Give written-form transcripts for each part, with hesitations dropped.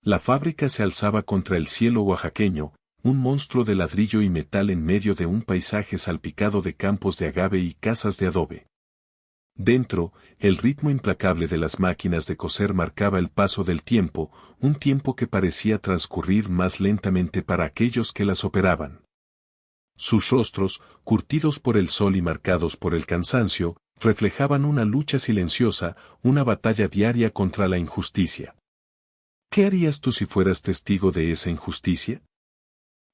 La fábrica se alzaba contra el cielo oaxaqueño, un monstruo de ladrillo y metal en medio de un paisaje salpicado de campos de agave y casas de adobe. Dentro, el ritmo implacable de las máquinas de coser marcaba el paso del tiempo, un tiempo que parecía transcurrir más lentamente para aquellos que las operaban. Sus rostros, curtidos por el sol y marcados por el cansancio, reflejaban una lucha silenciosa, una batalla diaria contra la injusticia. ¿Qué harías tú si fueras testigo de esa injusticia?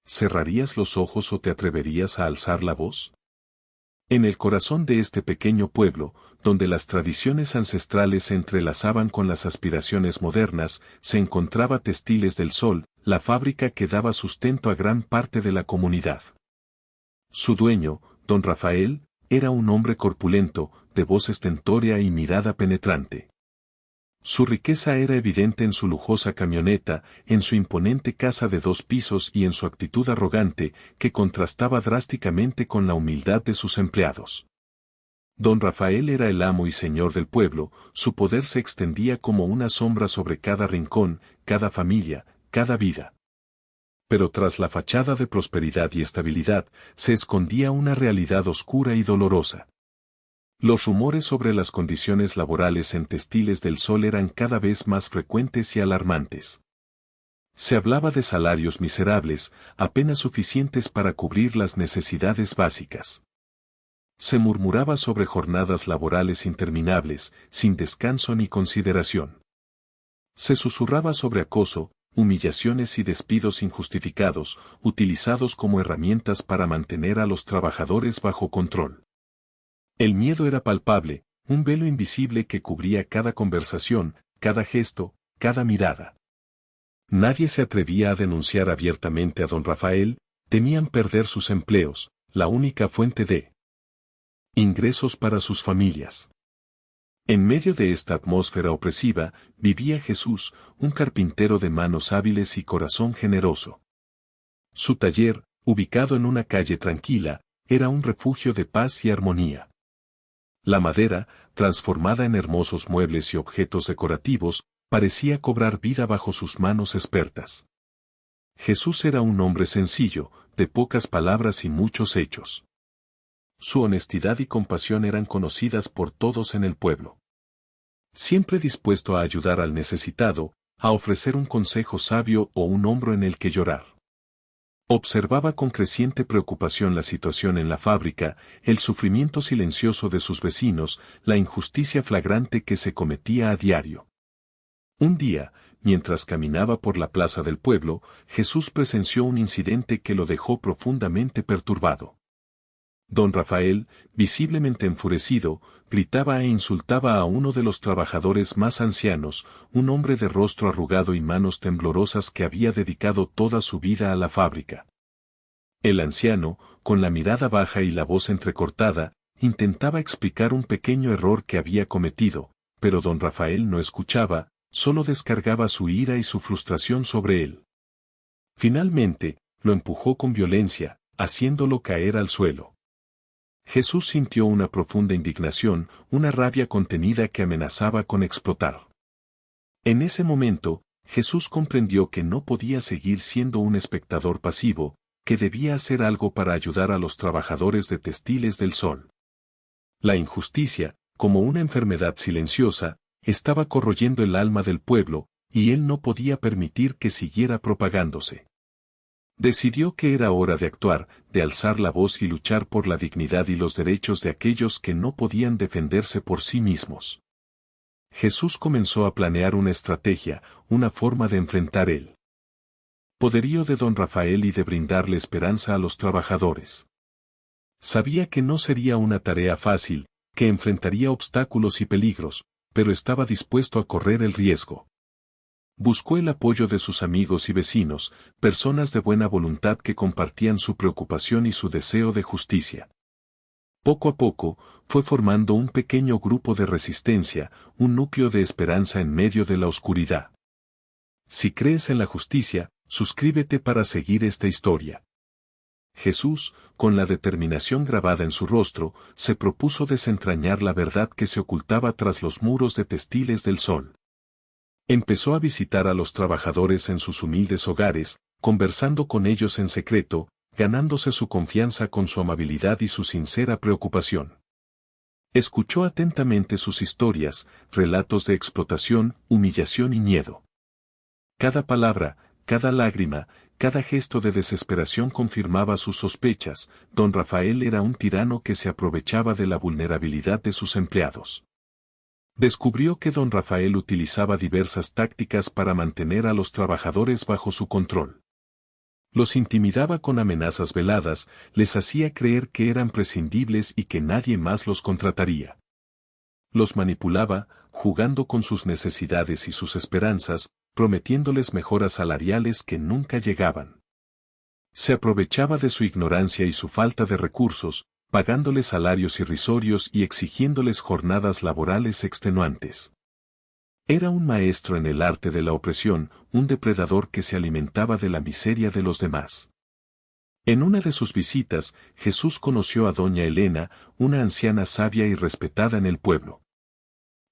¿Cerrarías los ojos o te atreverías a alzar la voz? En el corazón de este pequeño pueblo, donde las tradiciones ancestrales se entrelazaban con las aspiraciones modernas, se encontraba Textiles del Sol, la fábrica que daba sustento a gran parte de la comunidad. Su dueño, don Rafael, era un hombre corpulento, de voz estentórea y mirada penetrante. Su riqueza era evidente en su lujosa camioneta, en su imponente casa de 2 pisos y en su actitud arrogante, que contrastaba drásticamente con la humildad de sus empleados. Don Rafael era el amo y señor del pueblo, su poder se extendía como una sombra sobre cada rincón, cada familia, cada vida. Pero tras la fachada de prosperidad y estabilidad, se escondía una realidad oscura y dolorosa. Los rumores sobre las condiciones laborales en Textiles del Sol eran cada vez más frecuentes y alarmantes. Se hablaba de salarios miserables, apenas suficientes para cubrir las necesidades básicas. Se murmuraba sobre jornadas laborales interminables, sin descanso ni consideración. Se susurraba sobre acoso, humillaciones y despidos injustificados, utilizados como herramientas para mantener a los trabajadores bajo control. El miedo era palpable, un velo invisible que cubría cada conversación, cada gesto, cada mirada. Nadie se atrevía a denunciar abiertamente a don Rafael, temían perder sus empleos, la única fuente de ingresos para sus familias. En medio de esta atmósfera opresiva, vivía Jesús, un carpintero de manos hábiles y corazón generoso. Su taller, ubicado en una calle tranquila, era un refugio de paz y armonía. La madera, transformada en hermosos muebles y objetos decorativos, parecía cobrar vida bajo sus manos expertas. Jesús era un hombre sencillo, de pocas palabras y muchos hechos. Su honestidad y compasión eran conocidas por todos en el pueblo. Siempre dispuesto a ayudar al necesitado, a ofrecer un consejo sabio o un hombro en el que llorar. Observaba con creciente preocupación la situación en la fábrica, el sufrimiento silencioso de sus vecinos, la injusticia flagrante que se cometía a diario. Un día, mientras caminaba por la plaza del pueblo, Jesús presenció un incidente que lo dejó profundamente perturbado. Don Rafael, visiblemente enfurecido, gritaba e insultaba a uno de los trabajadores más ancianos, un hombre de rostro arrugado y manos temblorosas que había dedicado toda su vida a la fábrica. El anciano, con la mirada baja y la voz entrecortada, intentaba explicar un pequeño error que había cometido, pero don Rafael no escuchaba, solo descargaba su ira y su frustración sobre él. Finalmente, lo empujó con violencia, haciéndolo caer al suelo. Jesús sintió una profunda indignación, una rabia contenida que amenazaba con explotar. En ese momento, Jesús comprendió que no podía seguir siendo un espectador pasivo, que debía hacer algo para ayudar a los trabajadores de Textiles del Sol. La injusticia, como una enfermedad silenciosa, estaba corroyendo el alma del pueblo, y él no podía permitir que siguiera propagándose. Decidió que era hora de actuar, de alzar la voz y luchar por la dignidad y los derechos de aquellos que no podían defenderse por sí mismos. Jesús comenzó a planear una estrategia, una forma de enfrentar el poderío de don Rafael y de brindarle esperanza a los trabajadores. Sabía que no sería una tarea fácil, que enfrentaría obstáculos y peligros, pero estaba dispuesto a correr el riesgo. Buscó el apoyo de sus amigos y vecinos, personas de buena voluntad que compartían su preocupación y su deseo de justicia. Poco a poco, fue formando un pequeño grupo de resistencia, un núcleo de esperanza en medio de la oscuridad. Si crees en la justicia, suscríbete para seguir esta historia. Jesús, con la determinación grabada en su rostro, se propuso desentrañar la verdad que se ocultaba tras los muros de Textiles del Sol. Empezó a visitar a los trabajadores en sus humildes hogares, conversando con ellos en secreto, ganándose su confianza con su amabilidad y su sincera preocupación. Escuchó atentamente sus historias, relatos de explotación, humillación y miedo. Cada palabra, cada lágrima, cada gesto de desesperación confirmaba sus sospechas. Don Rafael era un tirano que se aprovechaba de la vulnerabilidad de sus empleados. Descubrió que don Rafael utilizaba diversas tácticas para mantener a los trabajadores bajo su control. Los intimidaba con amenazas veladas, les hacía creer que eran prescindibles y que nadie más los contrataría. Los manipulaba, jugando con sus necesidades y sus esperanzas, prometiéndoles mejoras salariales que nunca llegaban. Se aprovechaba de su ignorancia y su falta de recursos, pagándoles salarios irrisorios y exigiéndoles jornadas laborales extenuantes. Era un maestro en el arte de la opresión, un depredador que se alimentaba de la miseria de los demás. En una de sus visitas, Jesús conoció a doña Elena, una anciana sabia y respetada en el pueblo.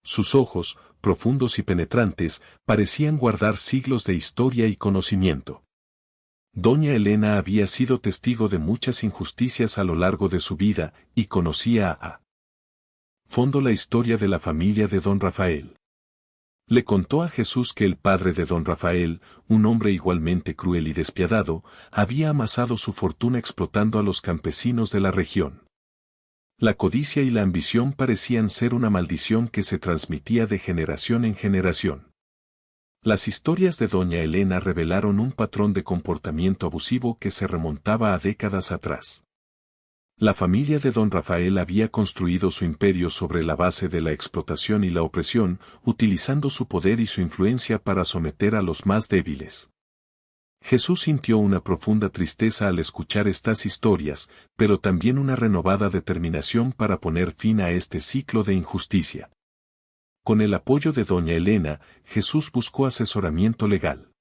Sus ojos, profundos y penetrantes, parecían guardar siglos de historia y conocimiento. Doña Elena había sido testigo de muchas injusticias a lo largo de su vida y conocía a fondo la historia de la familia de don Rafael. Le contó a Jesús que el padre de don Rafael, un hombre igualmente cruel y despiadado, había amasado su fortuna explotando a los campesinos de la región. La codicia y la ambición parecían ser una maldición que se transmitía de generación en generación. Las historias de doña Elena revelaron un patrón de comportamiento abusivo que se remontaba a décadas atrás. La familia de don Rafael había construido su imperio sobre la base de la explotación y la opresión, utilizando su poder y su influencia para someter a los más débiles. Jesús sintió una profunda tristeza al escuchar estas historias, pero también una renovada determinación para poner fin a este ciclo de injusticia. Con el apoyo de doña Elena, Jesús buscó asesoramiento legal.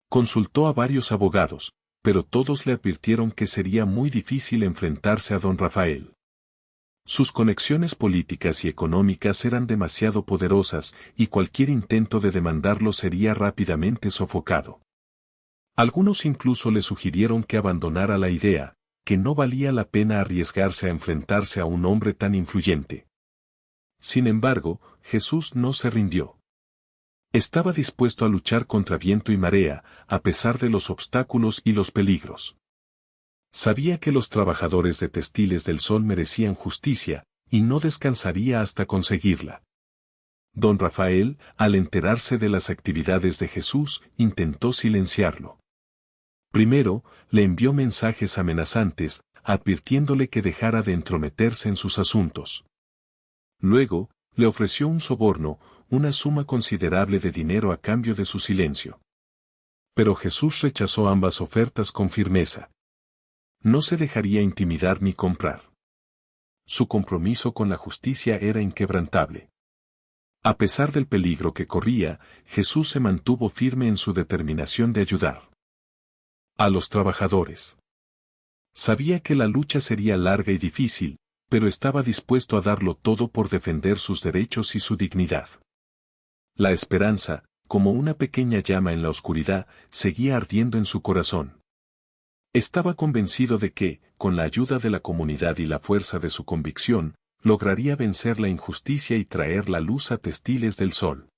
Consultó a varios abogados, pero todos le advirtieron que sería muy difícil enfrentarse a don Rafael. Sus conexiones políticas y económicas eran demasiado poderosas y cualquier intento de demandarlo sería rápidamente sofocado. Algunos incluso le sugirieron que abandonara la idea, que no valía la pena arriesgarse a enfrentarse a un hombre tan influyente. Sin embargo, Jesús no se rindió. Estaba dispuesto a luchar contra viento y marea, a pesar de los obstáculos y los peligros. Sabía que los trabajadores de Textiles del Sol merecían justicia, y no descansaría hasta conseguirla. Don Rafael, al enterarse de las actividades de Jesús, intentó silenciarlo. Primero, le envió mensajes amenazantes, advirtiéndole que dejara de entrometerse en sus asuntos. Luego, le ofreció un soborno, una suma considerable de dinero a cambio de su silencio. Pero Jesús rechazó ambas ofertas con firmeza. No se dejaría intimidar ni comprar. Su compromiso con la justicia era inquebrantable. A pesar del peligro que corría, Jesús se mantuvo firme en su determinación de ayudar a los trabajadores. Sabía que la lucha sería larga y difícil, pero estaba dispuesto a darlo todo por defender sus derechos y su dignidad. La esperanza, como una pequeña llama en la oscuridad, seguía ardiendo en su corazón. Estaba convencido de que, con la ayuda de la comunidad y la fuerza de su convicción, lograría vencer la injusticia y traer la luz a Textiles del Sol.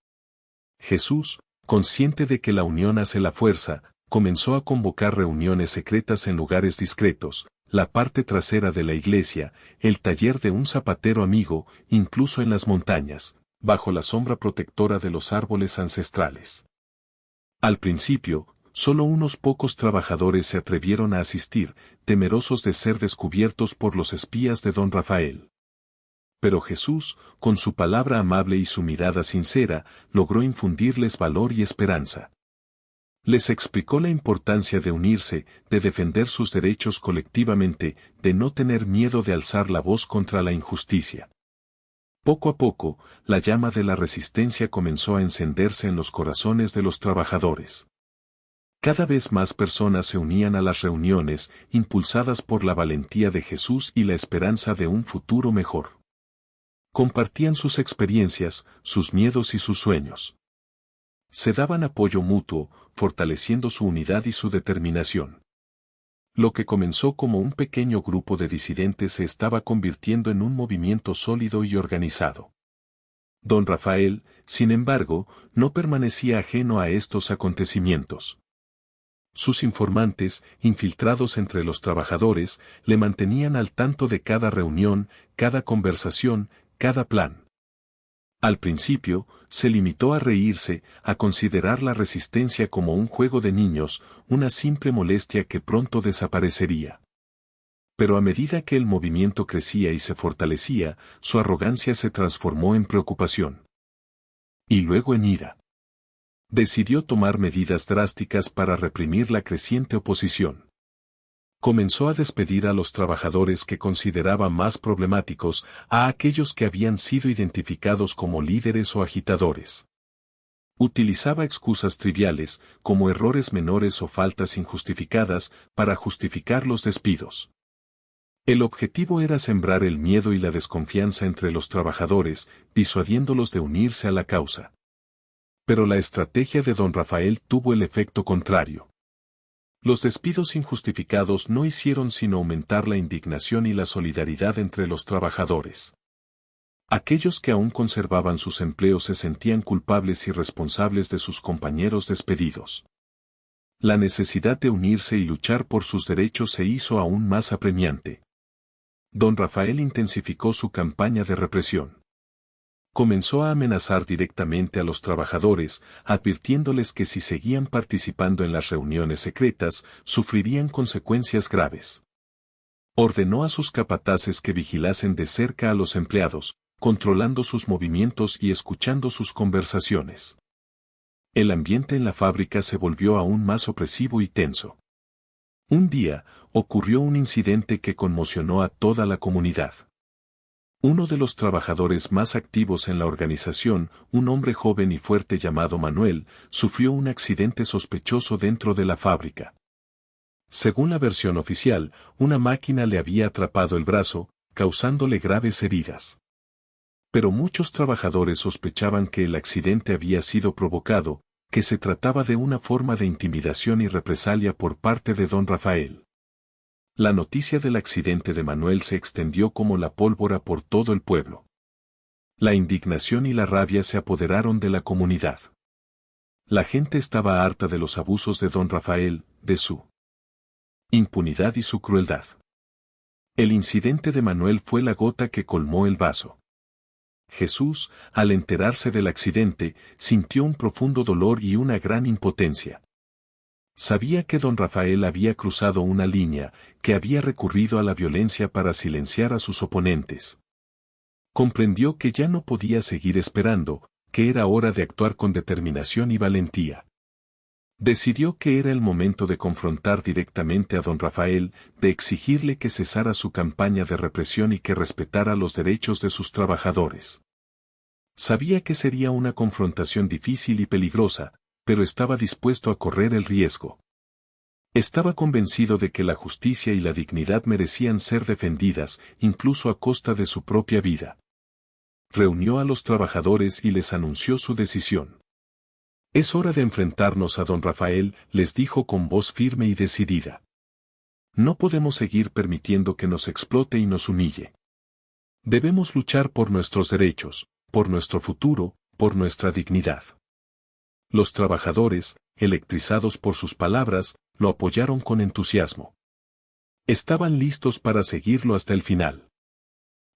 Jesús, consciente de que la unión hace la fuerza, comenzó a convocar reuniones secretas en lugares discretos, la parte trasera de la iglesia, el taller de un zapatero amigo, incluso en las montañas, bajo la sombra protectora de los árboles ancestrales. Al principio, solo unos pocos trabajadores se atrevieron a asistir, temerosos de ser descubiertos por los espías de don Rafael. Pero Jesús, con su palabra amable y su mirada sincera, logró infundirles valor y esperanza. Les explicó la importancia de unirse, de defender sus derechos colectivamente, de no tener miedo de alzar la voz contra la injusticia. Poco a poco, la llama de la resistencia comenzó a encenderse en los corazones de los trabajadores. Cada vez más personas se unían a las reuniones, impulsadas por la valentía de Jesús y la esperanza de un futuro mejor. Compartían sus experiencias, sus miedos y sus sueños. Se daban apoyo mutuo, fortaleciendo su unidad y su determinación. Lo que comenzó como un pequeño grupo de disidentes se estaba convirtiendo en un movimiento sólido y organizado. Don Rafael, sin embargo, no permanecía ajeno a estos acontecimientos. Sus informantes, infiltrados entre los trabajadores, le mantenían al tanto de cada reunión, cada conversación, cada plan. Al principio, se limitó a reírse, a considerar la resistencia como un juego de niños, una simple molestia que pronto desaparecería. Pero a medida que el movimiento crecía y se fortalecía, su arrogancia se transformó en preocupación. Y luego en ira. Decidió tomar medidas drásticas para reprimir la creciente oposición. Comenzó a despedir a los trabajadores que consideraba más problemáticos, a aquellos que habían sido identificados como líderes o agitadores. Utilizaba excusas triviales, como errores menores o faltas injustificadas, para justificar los despidos. El objetivo era sembrar el miedo y la desconfianza entre los trabajadores, disuadiéndolos de unirse a la causa. Pero la estrategia de don Rafael tuvo el efecto contrario. Los despidos injustificados no hicieron sino aumentar la indignación y la solidaridad entre los trabajadores. Aquellos que aún conservaban sus empleos se sentían culpables y responsables de sus compañeros despedidos. La necesidad de unirse y luchar por sus derechos se hizo aún más apremiante. Don Rafael intensificó su campaña de represión. Comenzó a amenazar directamente a los trabajadores, advirtiéndoles que si seguían participando en las reuniones secretas, sufrirían consecuencias graves. Ordenó a sus capataces que vigilasen de cerca a los empleados, controlando sus movimientos y escuchando sus conversaciones. El ambiente en la fábrica se volvió aún más opresivo y tenso. Un día, ocurrió un incidente que conmocionó a toda la comunidad. Uno de los trabajadores más activos en la organización, un hombre joven y fuerte llamado Manuel, sufrió un accidente sospechoso dentro de la fábrica. Según la versión oficial, una máquina le había atrapado el brazo, causándole graves heridas. Pero muchos trabajadores sospechaban que el accidente había sido provocado, que se trataba de una forma de intimidación y represalia por parte de don Rafael. La noticia del accidente de Manuel se extendió como la pólvora por todo el pueblo. La indignación y la rabia se apoderaron de la comunidad. La gente estaba harta de los abusos de don Rafael, de su impunidad y su crueldad. El incidente de Manuel fue la gota que colmó el vaso. Jesús, al enterarse del accidente, sintió un profundo dolor y una gran impotencia. Sabía que don Rafael había cruzado una línea, que había recurrido a la violencia para silenciar a sus oponentes. Comprendió que ya no podía seguir esperando, que era hora de actuar con determinación y valentía. Decidió que era el momento de confrontar directamente a don Rafael, de exigirle que cesara su campaña de represión y que respetara los derechos de sus trabajadores. Sabía que sería una confrontación difícil y peligrosa, pero estaba dispuesto a correr el riesgo. Estaba convencido de que la justicia y la dignidad merecían ser defendidas, incluso a costa de su propia vida. Reunió a los trabajadores y les anunció su decisión. Es hora de enfrentarnos a don Rafael, les dijo con voz firme y decidida. No podemos seguir permitiendo que nos explote y nos humille. Debemos luchar por nuestros derechos, por nuestro futuro, por nuestra dignidad. Los trabajadores, electrizados por sus palabras, lo apoyaron con entusiasmo. Estaban listos para seguirlo hasta el final.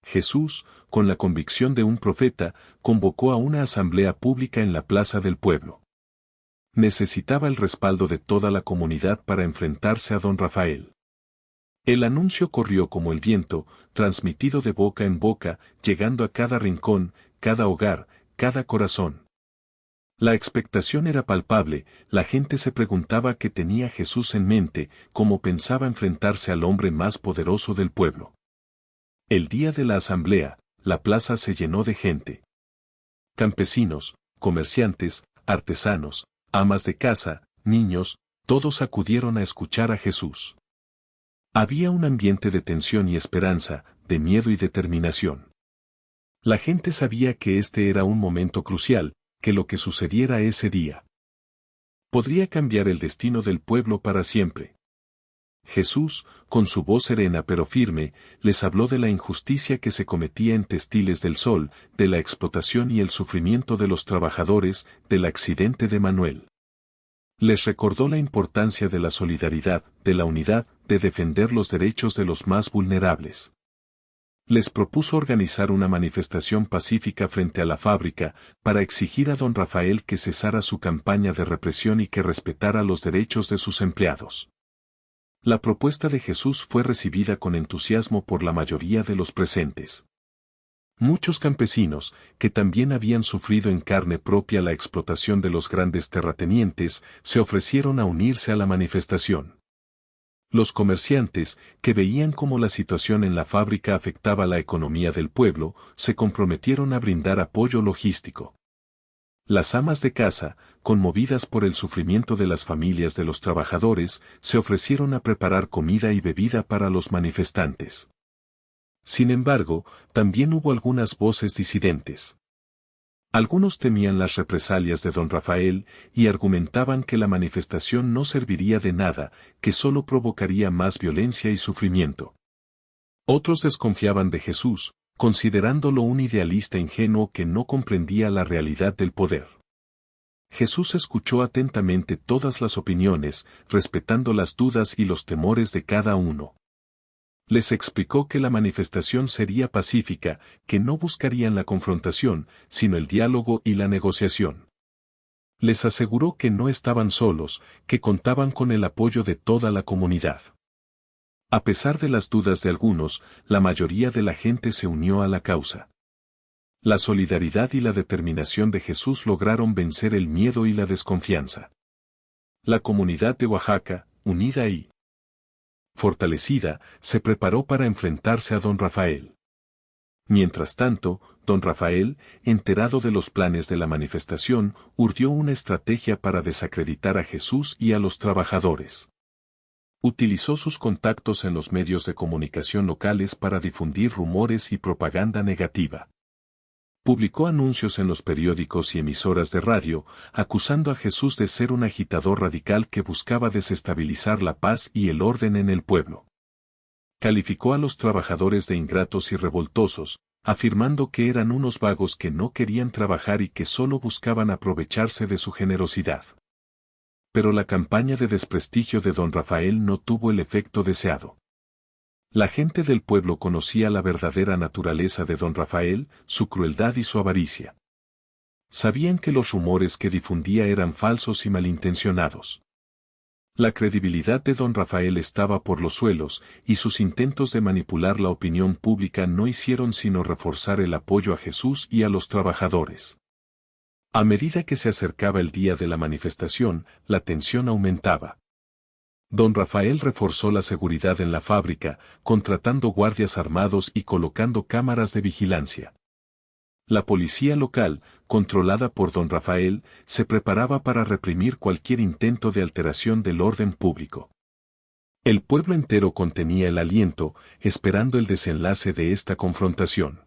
Jesús, con la convicción de un profeta, convocó a una asamblea pública en la plaza del pueblo. Necesitaba el respaldo de toda la comunidad para enfrentarse a don Rafael. El anuncio corrió como el viento, transmitido de boca en boca, llegando a cada rincón, cada hogar, cada corazón. La expectación era palpable, la gente se preguntaba qué tenía Jesús en mente, cómo pensaba enfrentarse al hombre más poderoso del pueblo. El día de la asamblea, la plaza se llenó de gente. Campesinos, comerciantes, artesanos, amas de casa, niños, todos acudieron a escuchar a Jesús. Había un ambiente de tensión y esperanza, de miedo y determinación. La gente sabía que este era un momento crucial, que lo que sucediera ese día podría cambiar el destino del pueblo para siempre. Jesús, con su voz serena pero firme, les habló de la injusticia que se cometía en Textiles del Sol, de la explotación y el sufrimiento de los trabajadores, del accidente de Manuel. Les recordó la importancia de la solidaridad, de la unidad, de defender los derechos de los más vulnerables. Les propuso organizar una manifestación pacífica frente a la fábrica, para exigir a don Rafael que cesara su campaña de represión y que respetara los derechos de sus empleados. La propuesta de Jesús fue recibida con entusiasmo por la mayoría de los presentes. Muchos campesinos, que también habían sufrido en carne propia la explotación de los grandes terratenientes, se ofrecieron a unirse a la manifestación. Los comerciantes, que veían cómo la situación en la fábrica afectaba la economía del pueblo, se comprometieron a brindar apoyo logístico. Las amas de casa, conmovidas por el sufrimiento de las familias de los trabajadores, se ofrecieron a preparar comida y bebida para los manifestantes. Sin embargo, también hubo algunas voces disidentes. Algunos temían las represalias de don Rafael y argumentaban que la manifestación no serviría de nada, que solo provocaría más violencia y sufrimiento. Otros desconfiaban de Jesús, considerándolo un idealista ingenuo que no comprendía la realidad del poder. Jesús escuchó atentamente todas las opiniones, respetando las dudas y los temores de cada uno. Les explicó que la manifestación sería pacífica, que no buscarían la confrontación, sino el diálogo y la negociación. Les aseguró que no estaban solos, que contaban con el apoyo de toda la comunidad. A pesar de las dudas de algunos, la mayoría de la gente se unió a la causa. La solidaridad y la determinación de Jesús lograron vencer el miedo y la desconfianza. La comunidad de Oaxaca, unida y fortalecida, se preparó para enfrentarse a don Rafael. Mientras tanto, don Rafael, enterado de los planes de la manifestación, urdió una estrategia para desacreditar a Jesús y a los trabajadores. Utilizó sus contactos en los medios de comunicación locales para difundir rumores y propaganda negativa. Publicó anuncios en los periódicos y emisoras de radio, acusando a Jesús de ser un agitador radical que buscaba desestabilizar la paz y el orden en el pueblo. Calificó a los trabajadores de ingratos y revoltosos, afirmando que eran unos vagos que no querían trabajar y que solo buscaban aprovecharse de su generosidad. Pero la campaña de desprestigio de don Rafael no tuvo el efecto deseado. La gente del pueblo conocía la verdadera naturaleza de don Rafael, su crueldad y su avaricia. Sabían que los rumores que difundía eran falsos y malintencionados. La credibilidad de don Rafael estaba por los suelos, y sus intentos de manipular la opinión pública no hicieron sino reforzar el apoyo a Jesús y a los trabajadores. A medida que se acercaba el día de la manifestación, la tensión aumentaba. Don Rafael reforzó la seguridad en la fábrica, contratando guardias armados y colocando cámaras de vigilancia. La policía local, controlada por don Rafael, se preparaba para reprimir cualquier intento de alteración del orden público. El pueblo entero contenía el aliento, esperando el desenlace de esta confrontación.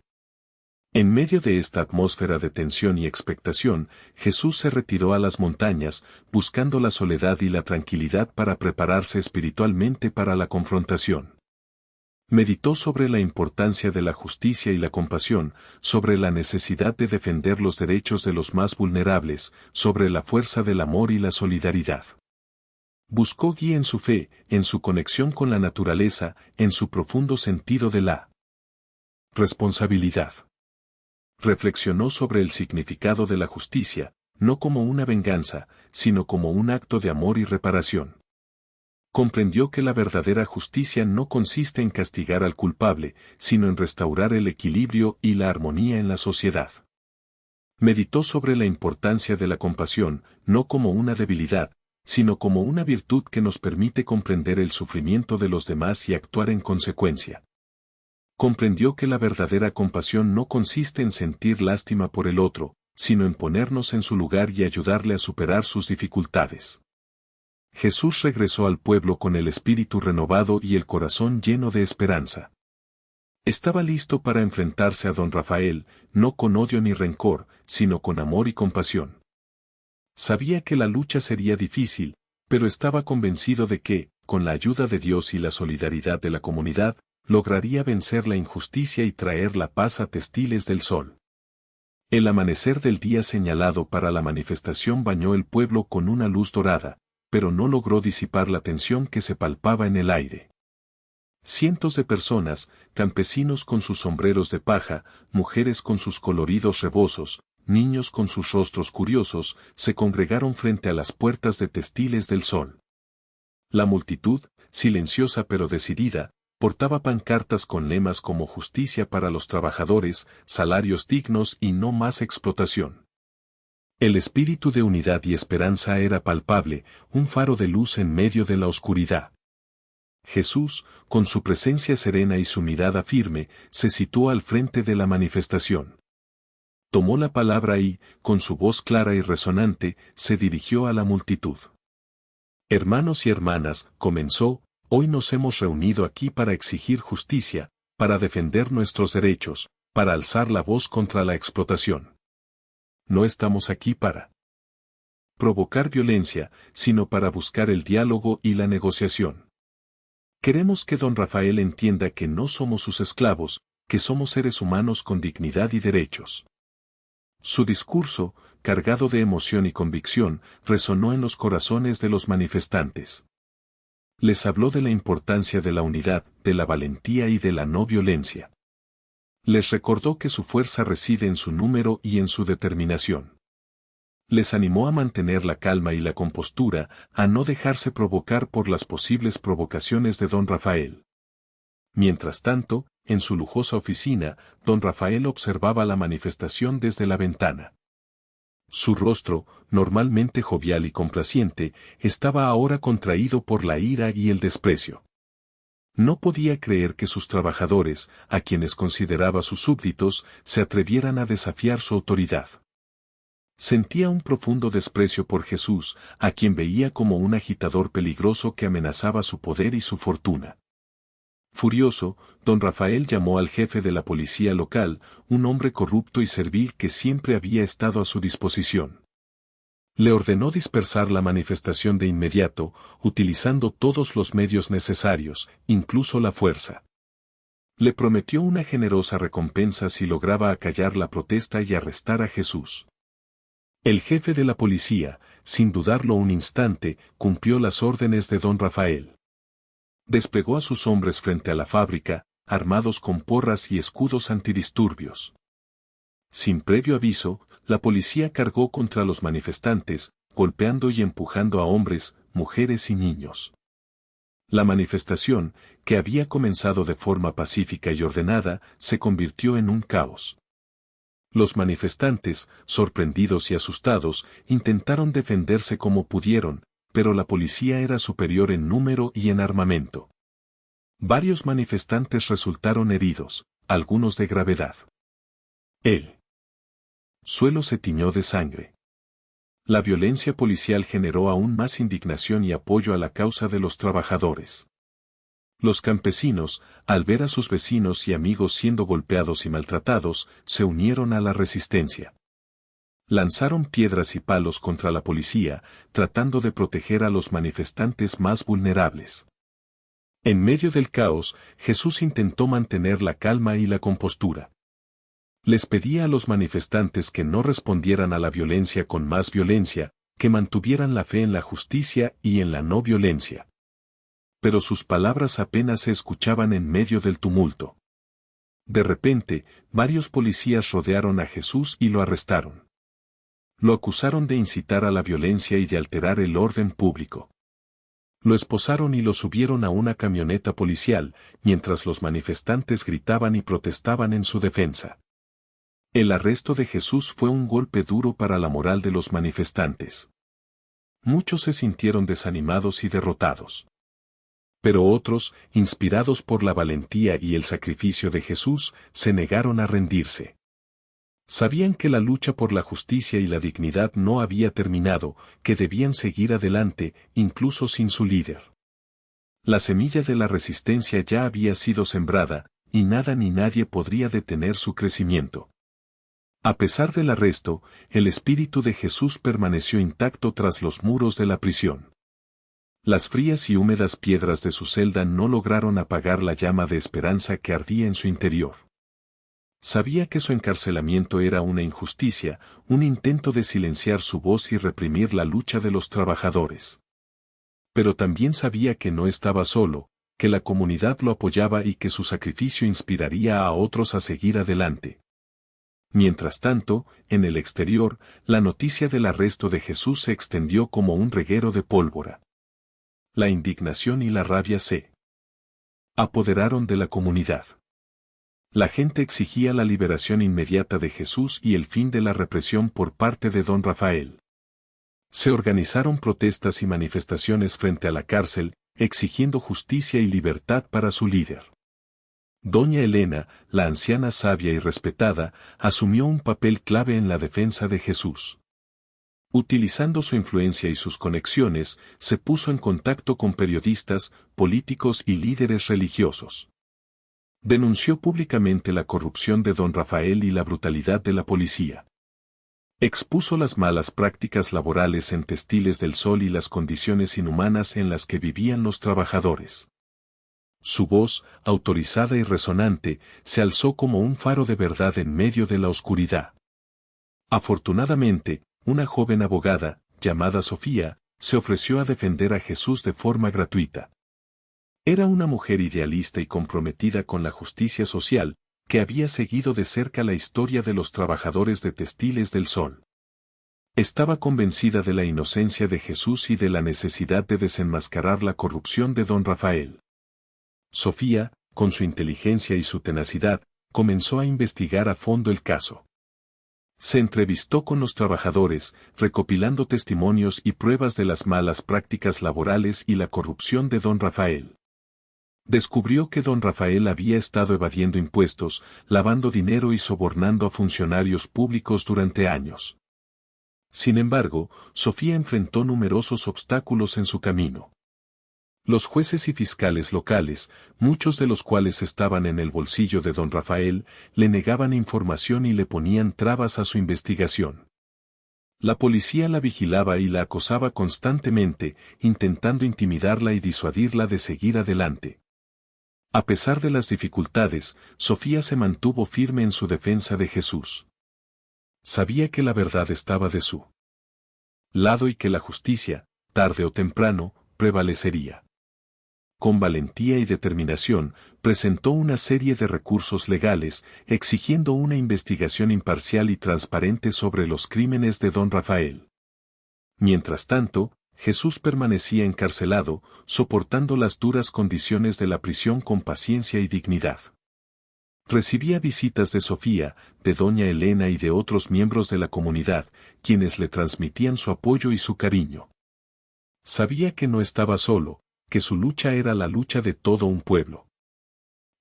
En medio de esta atmósfera de tensión y expectación, Jesús se retiró a las montañas, buscando la soledad y la tranquilidad para prepararse espiritualmente para la confrontación. Meditó sobre la importancia de la justicia y la compasión, sobre la necesidad de defender los derechos de los más vulnerables, sobre la fuerza del amor y la solidaridad. Buscó guía en su fe, en su conexión con la naturaleza, en su profundo sentido de la responsabilidad. Reflexionó sobre el significado de la justicia, no como una venganza, sino como un acto de amor y reparación. Comprendió que la verdadera justicia no consiste en castigar al culpable, sino en restaurar el equilibrio y la armonía en la sociedad. Meditó sobre la importancia de la compasión, no como una debilidad, sino como una virtud que nos permite comprender el sufrimiento de los demás y actuar en consecuencia. Comprendió que la verdadera compasión no consiste en sentir lástima por el otro, sino en ponernos en su lugar y ayudarle a superar sus dificultades. Jesús regresó al pueblo con el espíritu renovado y el corazón lleno de esperanza. Estaba listo para enfrentarse a don Rafael, no con odio ni rencor, sino con amor y compasión. Sabía que la lucha sería difícil, pero estaba convencido de que, con la ayuda de Dios y la solidaridad de la comunidad, lograría vencer la injusticia y traer la paz a Testiles del Sol. El amanecer del día señalado para la manifestación bañó el pueblo con una luz dorada, pero no logró disipar la tensión que se palpaba en el aire. Cientos de personas, campesinos con sus sombreros de paja, mujeres con sus coloridos rebozos, niños con sus rostros curiosos, se congregaron frente a las puertas de Testiles del Sol. La multitud, silenciosa pero decidida, portaba pancartas con lemas como justicia para los trabajadores, salarios dignos y no más explotación. El espíritu de unidad y esperanza era palpable, un faro de luz en medio de la oscuridad. Jesús, con su presencia serena y su mirada firme, se situó al frente de la manifestación. Tomó la palabra y, con su voz clara y resonante, se dirigió a la multitud. Hermanos y hermanas, comenzó, hoy nos hemos reunido aquí para exigir justicia, para defender nuestros derechos, para alzar la voz contra la explotación. No estamos aquí para provocar violencia, sino para buscar el diálogo y la negociación. Queremos que don Rafael entienda que no somos sus esclavos, que somos seres humanos con dignidad y derechos. Su discurso, cargado de emoción y convicción, resonó en los corazones de los manifestantes. Les habló de la importancia de la unidad, de la valentía y de la no violencia. Les recordó que su fuerza reside en su número y en su determinación. Les animó a mantener la calma y la compostura, a no dejarse provocar por las posibles provocaciones de don Rafael. Mientras tanto, en su lujosa oficina, don Rafael observaba la manifestación desde la ventana. Su rostro, normalmente jovial y complaciente, estaba ahora contraído por la ira y el desprecio. No podía creer que sus trabajadores, a quienes consideraba sus súbditos, se atrevieran a desafiar su autoridad. Sentía un profundo desprecio por Jesús, a quien veía como un agitador peligroso que amenazaba su poder y su fortuna. Furioso, don Rafael llamó al jefe de la policía local, un hombre corrupto y servil que siempre había estado a su disposición. Le ordenó dispersar la manifestación de inmediato, utilizando todos los medios necesarios, incluso la fuerza. Le prometió una generosa recompensa si lograba acallar la protesta y arrestar a Jesús. El jefe de la policía, sin dudarlo un instante, cumplió las órdenes de don Rafael. Desplegó a sus hombres frente a la fábrica, armados con porras y escudos antidisturbios. Sin previo aviso, la policía cargó contra los manifestantes, golpeando y empujando a hombres, mujeres y niños. La manifestación, que había comenzado de forma pacífica y ordenada, se convirtió en un caos. Los manifestantes, sorprendidos y asustados, intentaron defenderse como pudieron, pero la policía era superior en número y en armamento. Varios manifestantes resultaron heridos, algunos de gravedad. El suelo se tiñó de sangre. La violencia policial generó aún más indignación y apoyo a la causa de los trabajadores. Los campesinos, al ver a sus vecinos y amigos siendo golpeados y maltratados, se unieron a la resistencia. Lanzaron piedras y palos contra la policía, tratando de proteger a los manifestantes más vulnerables. En medio del caos, Jesús intentó mantener la calma y la compostura. Les pedía a los manifestantes que no respondieran a la violencia con más violencia, que mantuvieran la fe en la justicia y en la no violencia. Pero sus palabras apenas se escuchaban en medio del tumulto. De repente, varios policías rodearon a Jesús y lo arrestaron. Lo acusaron de incitar a la violencia y de alterar el orden público. Lo esposaron y lo subieron a una camioneta policial, mientras los manifestantes gritaban y protestaban en su defensa. El arresto de Jesús fue un golpe duro para la moral de los manifestantes. Muchos se sintieron desanimados y derrotados. Pero otros, inspirados por la valentía y el sacrificio de Jesús, se negaron a rendirse. Sabían que la lucha por la justicia y la dignidad no había terminado, que debían seguir adelante, incluso sin su líder. La semilla de la resistencia ya había sido sembrada, y nada ni nadie podría detener su crecimiento. A pesar del arresto, el espíritu de Jesús permaneció intacto tras los muros de la prisión. Las frías y húmedas piedras de su celda no lograron apagar la llama de esperanza que ardía en su interior. Sabía que su encarcelamiento era una injusticia, un intento de silenciar su voz y reprimir la lucha de los trabajadores. Pero también sabía que no estaba solo, que la comunidad lo apoyaba y que su sacrificio inspiraría a otros a seguir adelante. Mientras tanto, en el exterior, la noticia del arresto de Jesús se extendió como un reguero de pólvora. La indignación y la rabia se apoderaron de la comunidad. La gente exigía la liberación inmediata de Jesús y el fin de la represión por parte de don Rafael. Se organizaron protestas y manifestaciones frente a la cárcel, exigiendo justicia y libertad para su líder. Doña Elena, la anciana sabia y respetada, asumió un papel clave en la defensa de Jesús. Utilizando su influencia y sus conexiones, se puso en contacto con periodistas, políticos y líderes religiosos. Denunció públicamente la corrupción de don Rafael y la brutalidad de la policía. Expuso las malas prácticas laborales en Textiles del Sol y las condiciones inhumanas en las que vivían los trabajadores. Su voz, autorizada y resonante, se alzó como un faro de verdad en medio de la oscuridad. Afortunadamente, una joven abogada, llamada Sofía, se ofreció a defender a Jesús de forma gratuita. Era una mujer idealista y comprometida con la justicia social, que había seguido de cerca la historia de los trabajadores de Textiles del Sol. Estaba convencida de la inocencia de Jesús y de la necesidad de desenmascarar la corrupción de don Rafael. Sofía, con su inteligencia y su tenacidad, comenzó a investigar a fondo el caso. Se entrevistó con los trabajadores, recopilando testimonios y pruebas de las malas prácticas laborales y la corrupción de don Rafael. Descubrió que don Rafael había estado evadiendo impuestos, lavando dinero y sobornando a funcionarios públicos durante años. Sin embargo, Sofía enfrentó numerosos obstáculos en su camino. Los jueces y fiscales locales, muchos de los cuales estaban en el bolsillo de don Rafael, le negaban información y le ponían trabas a su investigación. La policía la vigilaba y la acosaba constantemente, intentando intimidarla y disuadirla de seguir adelante. A pesar de las dificultades, Sofía se mantuvo firme en su defensa de Jesús. Sabía que la verdad estaba de su lado y que la justicia, tarde o temprano, prevalecería. Con valentía y determinación, presentó una serie de recursos legales, exigiendo una investigación imparcial y transparente sobre los crímenes de don Rafael. Mientras tanto, Jesús permanecía encarcelado, soportando las duras condiciones de la prisión con paciencia y dignidad. Recibía visitas de Sofía, de doña Elena y de otros miembros de la comunidad, quienes le transmitían su apoyo y su cariño. Sabía que no estaba solo, que su lucha era la lucha de todo un pueblo.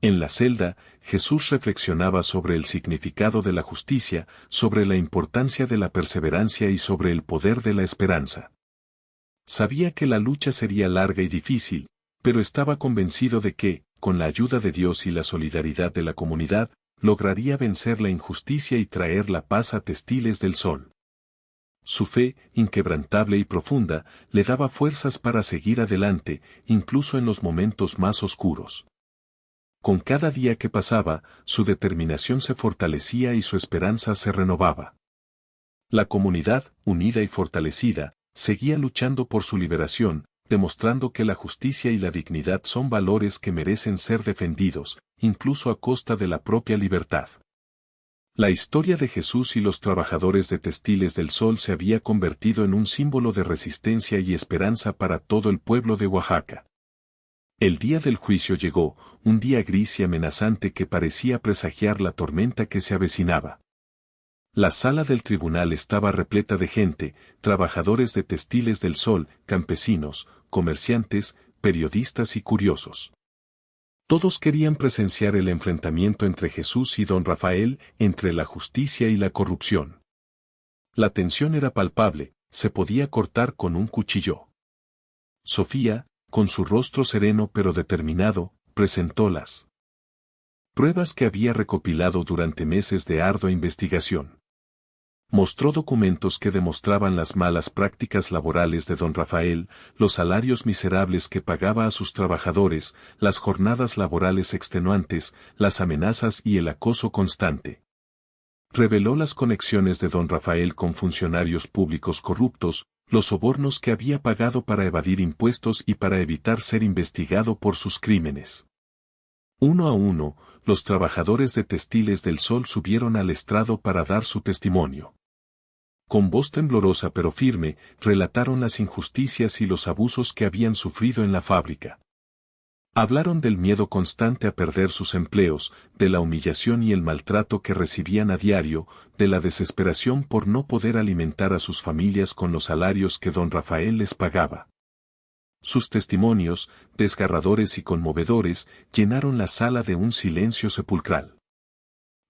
En la celda, Jesús reflexionaba sobre el significado de la justicia, sobre la importancia de la perseverancia y sobre el poder de la esperanza. Sabía que la lucha sería larga y difícil, pero estaba convencido de que, con la ayuda de Dios y la solidaridad de la comunidad, lograría vencer la injusticia y traer la paz a Textiles del Sol. Su fe, inquebrantable y profunda, le daba fuerzas para seguir adelante, incluso en los momentos más oscuros. Con cada día que pasaba, su determinación se fortalecía y su esperanza se renovaba. La comunidad, unida y fortalecida, seguía luchando por su liberación, demostrando que la justicia y la dignidad son valores que merecen ser defendidos, incluso a costa de la propia libertad. La historia de Jesús y los trabajadores de Textiles del Sol se había convertido en un símbolo de resistencia y esperanza para todo el pueblo de Oaxaca. El día del juicio llegó, un día gris y amenazante que parecía presagiar la tormenta que se avecinaba. La sala del tribunal estaba repleta de gente, trabajadores de Textiles del Sol, campesinos, comerciantes, periodistas y curiosos. Todos querían presenciar el enfrentamiento entre Jesús y don Rafael, entre la justicia y la corrupción. La tensión era palpable, se podía cortar con un cuchillo. Sofía, con su rostro sereno pero determinado, presentó las pruebas que había recopilado durante meses de ardua investigación. Mostró documentos que demostraban las malas prácticas laborales de don Rafael, los salarios miserables que pagaba a sus trabajadores, las jornadas laborales extenuantes, las amenazas y el acoso constante. Reveló las conexiones de don Rafael con funcionarios públicos corruptos, los sobornos que había pagado para evadir impuestos y para evitar ser investigado por sus crímenes. Uno a uno, los trabajadores de Textiles del Sol subieron al estrado para dar su testimonio. Con voz temblorosa pero firme, relataron las injusticias y los abusos que habían sufrido en la fábrica. Hablaron del miedo constante a perder sus empleos, de la humillación y el maltrato que recibían a diario, de la desesperación por no poder alimentar a sus familias con los salarios que don Rafael les pagaba. Sus testimonios, desgarradores y conmovedores, llenaron la sala de un silencio sepulcral.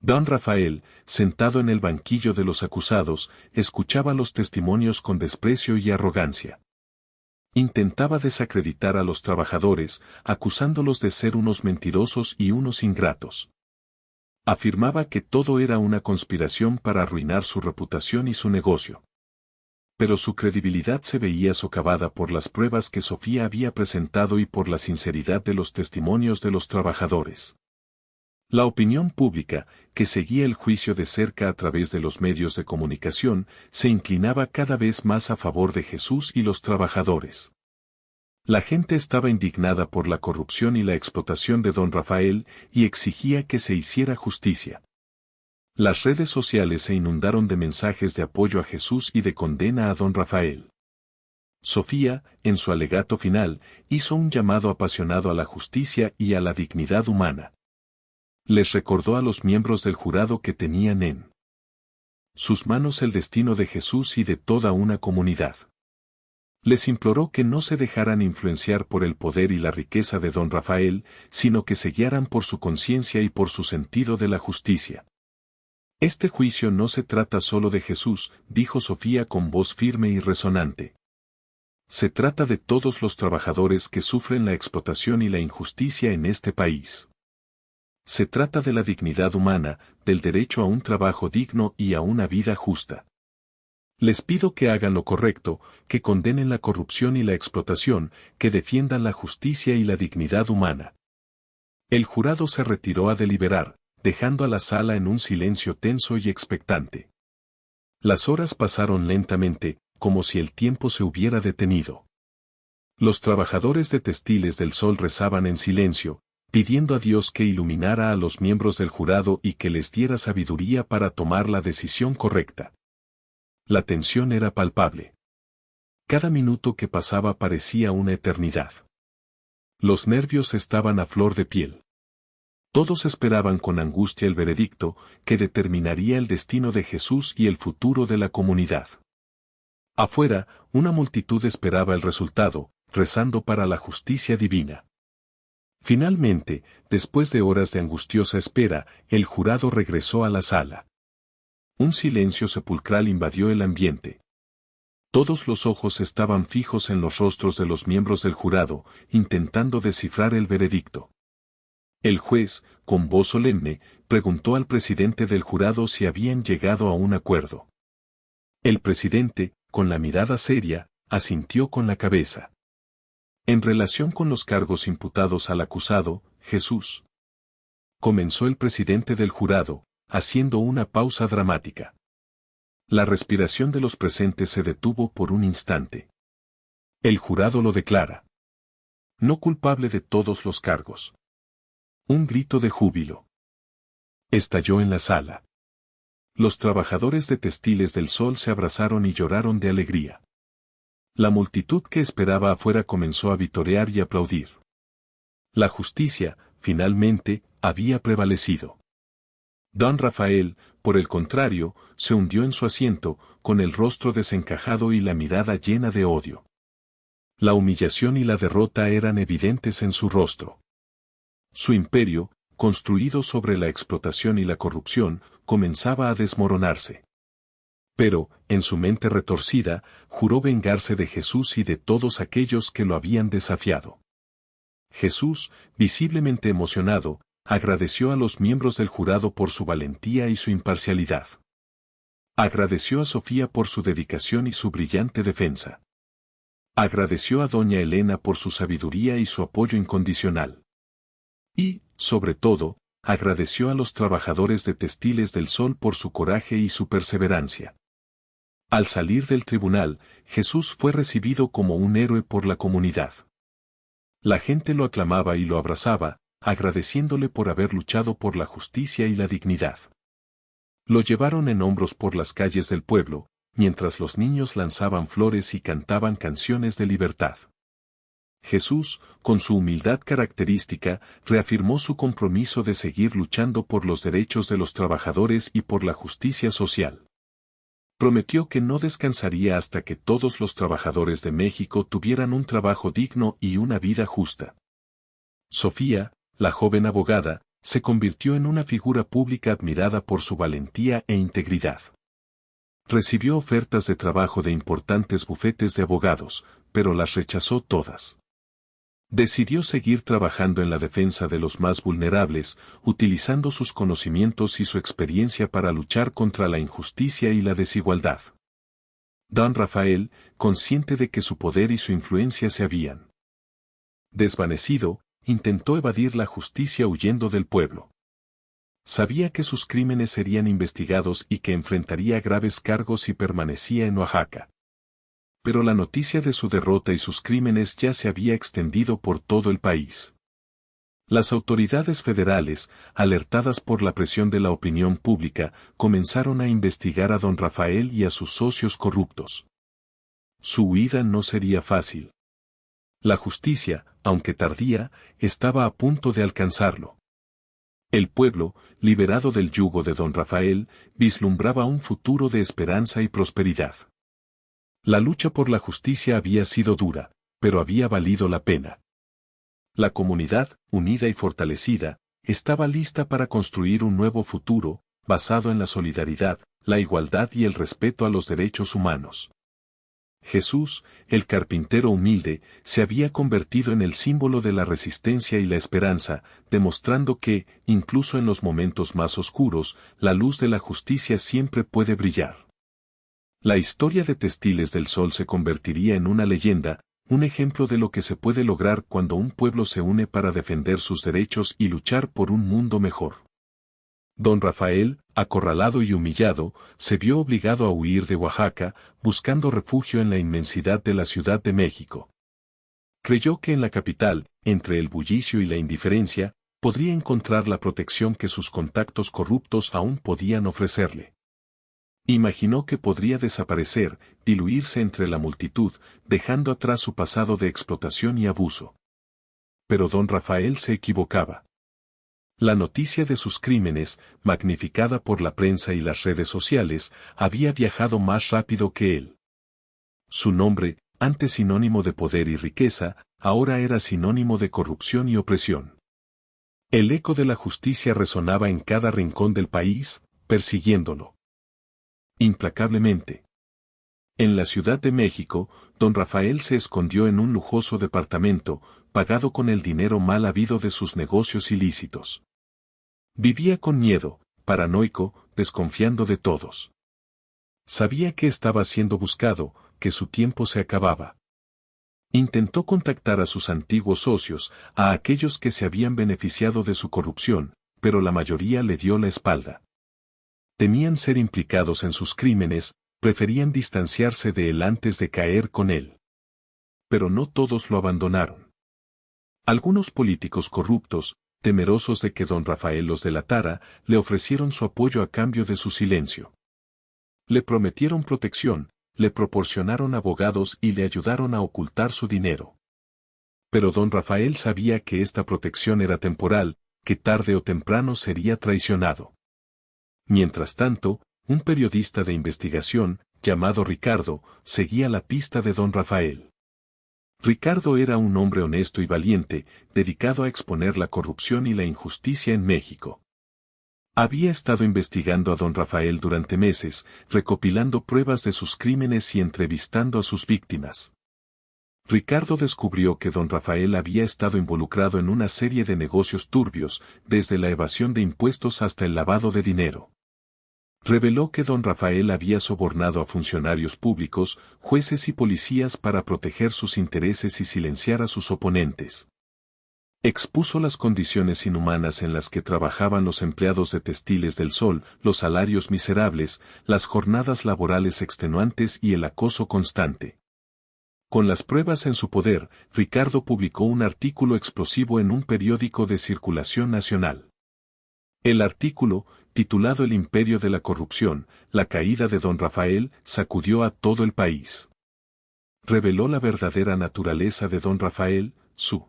Don Rafael, sentado en el banquillo de los acusados, escuchaba los testimonios con desprecio y arrogancia. Intentaba desacreditar a los trabajadores, acusándolos de ser unos mentirosos y unos ingratos. Afirmaba que todo era una conspiración para arruinar su reputación y su negocio. Pero su credibilidad se veía socavada por las pruebas que Sofía había presentado y por la sinceridad de los testimonios de los trabajadores. La opinión pública, que seguía el juicio de cerca a través de los medios de comunicación, se inclinaba cada vez más a favor de Jesús y los trabajadores. La gente estaba indignada por la corrupción y la explotación de don Rafael y exigía que se hiciera justicia. Las redes sociales se inundaron de mensajes de apoyo a Jesús y de condena a don Rafael. Sofía, en su alegato final, hizo un llamado apasionado a la justicia y a la dignidad humana. Les recordó a los miembros del jurado que tenían en sus manos el destino de Jesús y de toda una comunidad. Les imploró que no se dejaran influenciar por el poder y la riqueza de don Rafael, sino que se guiaran por su conciencia y por su sentido de la justicia. Este juicio no se trata solo de Jesús, dijo Sofía con voz firme y resonante. Se trata de todos los trabajadores que sufren la explotación y la injusticia en este país. Se trata de la dignidad humana, del derecho a un trabajo digno y a una vida justa. Les pido que hagan lo correcto, que condenen la corrupción y la explotación, que defiendan la justicia y la dignidad humana. El jurado se retiró a deliberar, dejando a la sala en un silencio tenso y expectante. Las horas pasaron lentamente, como si el tiempo se hubiera detenido. Los trabajadores de Textiles del Sol rezaban en silencio, pidiendo a Dios que iluminara a los miembros del jurado y que les diera sabiduría para tomar la decisión correcta. La tensión era palpable. Cada minuto que pasaba parecía una eternidad. Los nervios estaban a flor de piel. Todos esperaban con angustia el veredicto, que determinaría el destino de Jesús y el futuro de la comunidad. Afuera, una multitud esperaba el resultado, rezando para la justicia divina. Finalmente, después de horas de angustiosa espera, el jurado regresó a la sala. Un silencio sepulcral invadió el ambiente. Todos los ojos estaban fijos en los rostros de los miembros del jurado, intentando descifrar el veredicto. El juez, con voz solemne, preguntó al presidente del jurado si habían llegado a un acuerdo. El presidente, con la mirada seria, asintió con la cabeza. En relación con los cargos imputados al acusado, Jesús. Comenzó el presidente del jurado, haciendo una pausa dramática. La respiración de los presentes se detuvo por un instante. El jurado lo declara no culpable de todos los cargos. Un grito de júbilo estalló en la sala. Los trabajadores de Textiles del Sol se abrazaron y lloraron de alegría. La multitud que esperaba afuera comenzó a vitorear y aplaudir. La justicia, finalmente, había prevalecido. Don Rafael, por el contrario, se hundió en su asiento, con el rostro desencajado y la mirada llena de odio. La humillación y la derrota eran evidentes en su rostro. Su imperio, construido sobre la explotación y la corrupción, comenzaba a desmoronarse. Pero, en su mente retorcida, juró vengarse de Jesús y de todos aquellos que lo habían desafiado. Jesús, visiblemente emocionado, agradeció a los miembros del jurado por su valentía y su imparcialidad. Agradeció a Sofía por su dedicación y su brillante defensa. Agradeció a doña Elena por su sabiduría y su apoyo incondicional. Y, sobre todo, agradeció a los trabajadores de Textiles del Sol por su coraje y su perseverancia. Al salir del tribunal, Jesús fue recibido como un héroe por la comunidad. La gente lo aclamaba y lo abrazaba, agradeciéndole por haber luchado por la justicia y la dignidad. Lo llevaron en hombros por las calles del pueblo, mientras los niños lanzaban flores y cantaban canciones de libertad. Jesús, con su humildad característica, reafirmó su compromiso de seguir luchando por los derechos de los trabajadores y por la justicia social. Prometió que no descansaría hasta que todos los trabajadores de México tuvieran un trabajo digno y una vida justa. Sofía, la joven abogada, se convirtió en una figura pública admirada por su valentía e integridad. Recibió ofertas de trabajo de importantes bufetes de abogados, pero las rechazó todas. Decidió seguir trabajando en la defensa de los más vulnerables, utilizando sus conocimientos y su experiencia para luchar contra la injusticia y la desigualdad. Don Rafael, consciente de que su poder y su influencia se habían desvanecido, intentó evadir la justicia huyendo del pueblo. Sabía que sus crímenes serían investigados y que enfrentaría graves cargos si permanecía en Oaxaca. Pero la noticia de su derrota y sus crímenes ya se había extendido por todo el país. Las autoridades federales, alertadas por la presión de la opinión pública, comenzaron a investigar a don Rafael y a sus socios corruptos. Su huida no sería fácil. La justicia, aunque tardía, estaba a punto de alcanzarlo. El pueblo, liberado del yugo de don Rafael, vislumbraba un futuro de esperanza y prosperidad. La lucha por la justicia había sido dura, pero había valido la pena. La comunidad, unida y fortalecida, estaba lista para construir un nuevo futuro, basado en la solidaridad, la igualdad y el respeto a los derechos humanos. Jesús, el carpintero humilde, se había convertido en el símbolo de la resistencia y la esperanza, demostrando que, incluso en los momentos más oscuros, la luz de la justicia siempre puede brillar. La historia de Textiles del Sol se convertiría en una leyenda, un ejemplo de lo que se puede lograr cuando un pueblo se une para defender sus derechos y luchar por un mundo mejor. Don Rafael, acorralado y humillado, se vio obligado a huir de Oaxaca, buscando refugio en la inmensidad de la Ciudad de México. Creyó que en la capital, entre el bullicio y la indiferencia, podría encontrar la protección que sus contactos corruptos aún podían ofrecerle. Imaginó que podría desaparecer, diluirse entre la multitud, dejando atrás su pasado de explotación y abuso. Pero don Rafael se equivocaba. La noticia de sus crímenes, magnificada por la prensa y las redes sociales, había viajado más rápido que él. Su nombre, antes sinónimo de poder y riqueza, ahora era sinónimo de corrupción y opresión. El eco de la justicia resonaba en cada rincón del país, persiguiéndolo implacablemente. En la Ciudad de México, don Rafael se escondió en un lujoso departamento, pagado con el dinero mal habido de sus negocios ilícitos. Vivía con miedo, paranoico, desconfiando de todos. Sabía que estaba siendo buscado, que su tiempo se acababa. Intentó contactar a sus antiguos socios, a aquellos que se habían beneficiado de su corrupción, pero la mayoría le dio la espalda. Temían ser implicados en sus crímenes, preferían distanciarse de él antes de caer con él. Pero no todos lo abandonaron. Algunos políticos corruptos, temerosos de que don Rafael los delatara, le ofrecieron su apoyo a cambio de su silencio. Le prometieron protección, le proporcionaron abogados y le ayudaron a ocultar su dinero. Pero don Rafael sabía que esta protección era temporal, que tarde o temprano sería traicionado. Mientras tanto, un periodista de investigación, llamado Ricardo, seguía la pista de don Rafael. Ricardo era un hombre honesto y valiente, dedicado a exponer la corrupción y la injusticia en México. Había estado investigando a don Rafael durante meses, recopilando pruebas de sus crímenes y entrevistando a sus víctimas. Ricardo descubrió que don Rafael había estado involucrado en una serie de negocios turbios, desde la evasión de impuestos hasta el lavado de dinero. reveló que don Rafael había sobornado a funcionarios públicos, jueces y policías para proteger sus intereses y silenciar a sus oponentes. Expuso las condiciones inhumanas en las que trabajaban los empleados de Textiles del Sol, los salarios miserables, las jornadas laborales extenuantes y el acoso constante. Con las pruebas en su poder, Ricardo publicó un artículo explosivo en un periódico de circulación nacional. El artículo, titulado El imperio de la corrupción, la caída de don Rafael, sacudió a todo el país. Reveló la verdadera naturaleza de don Rafael, su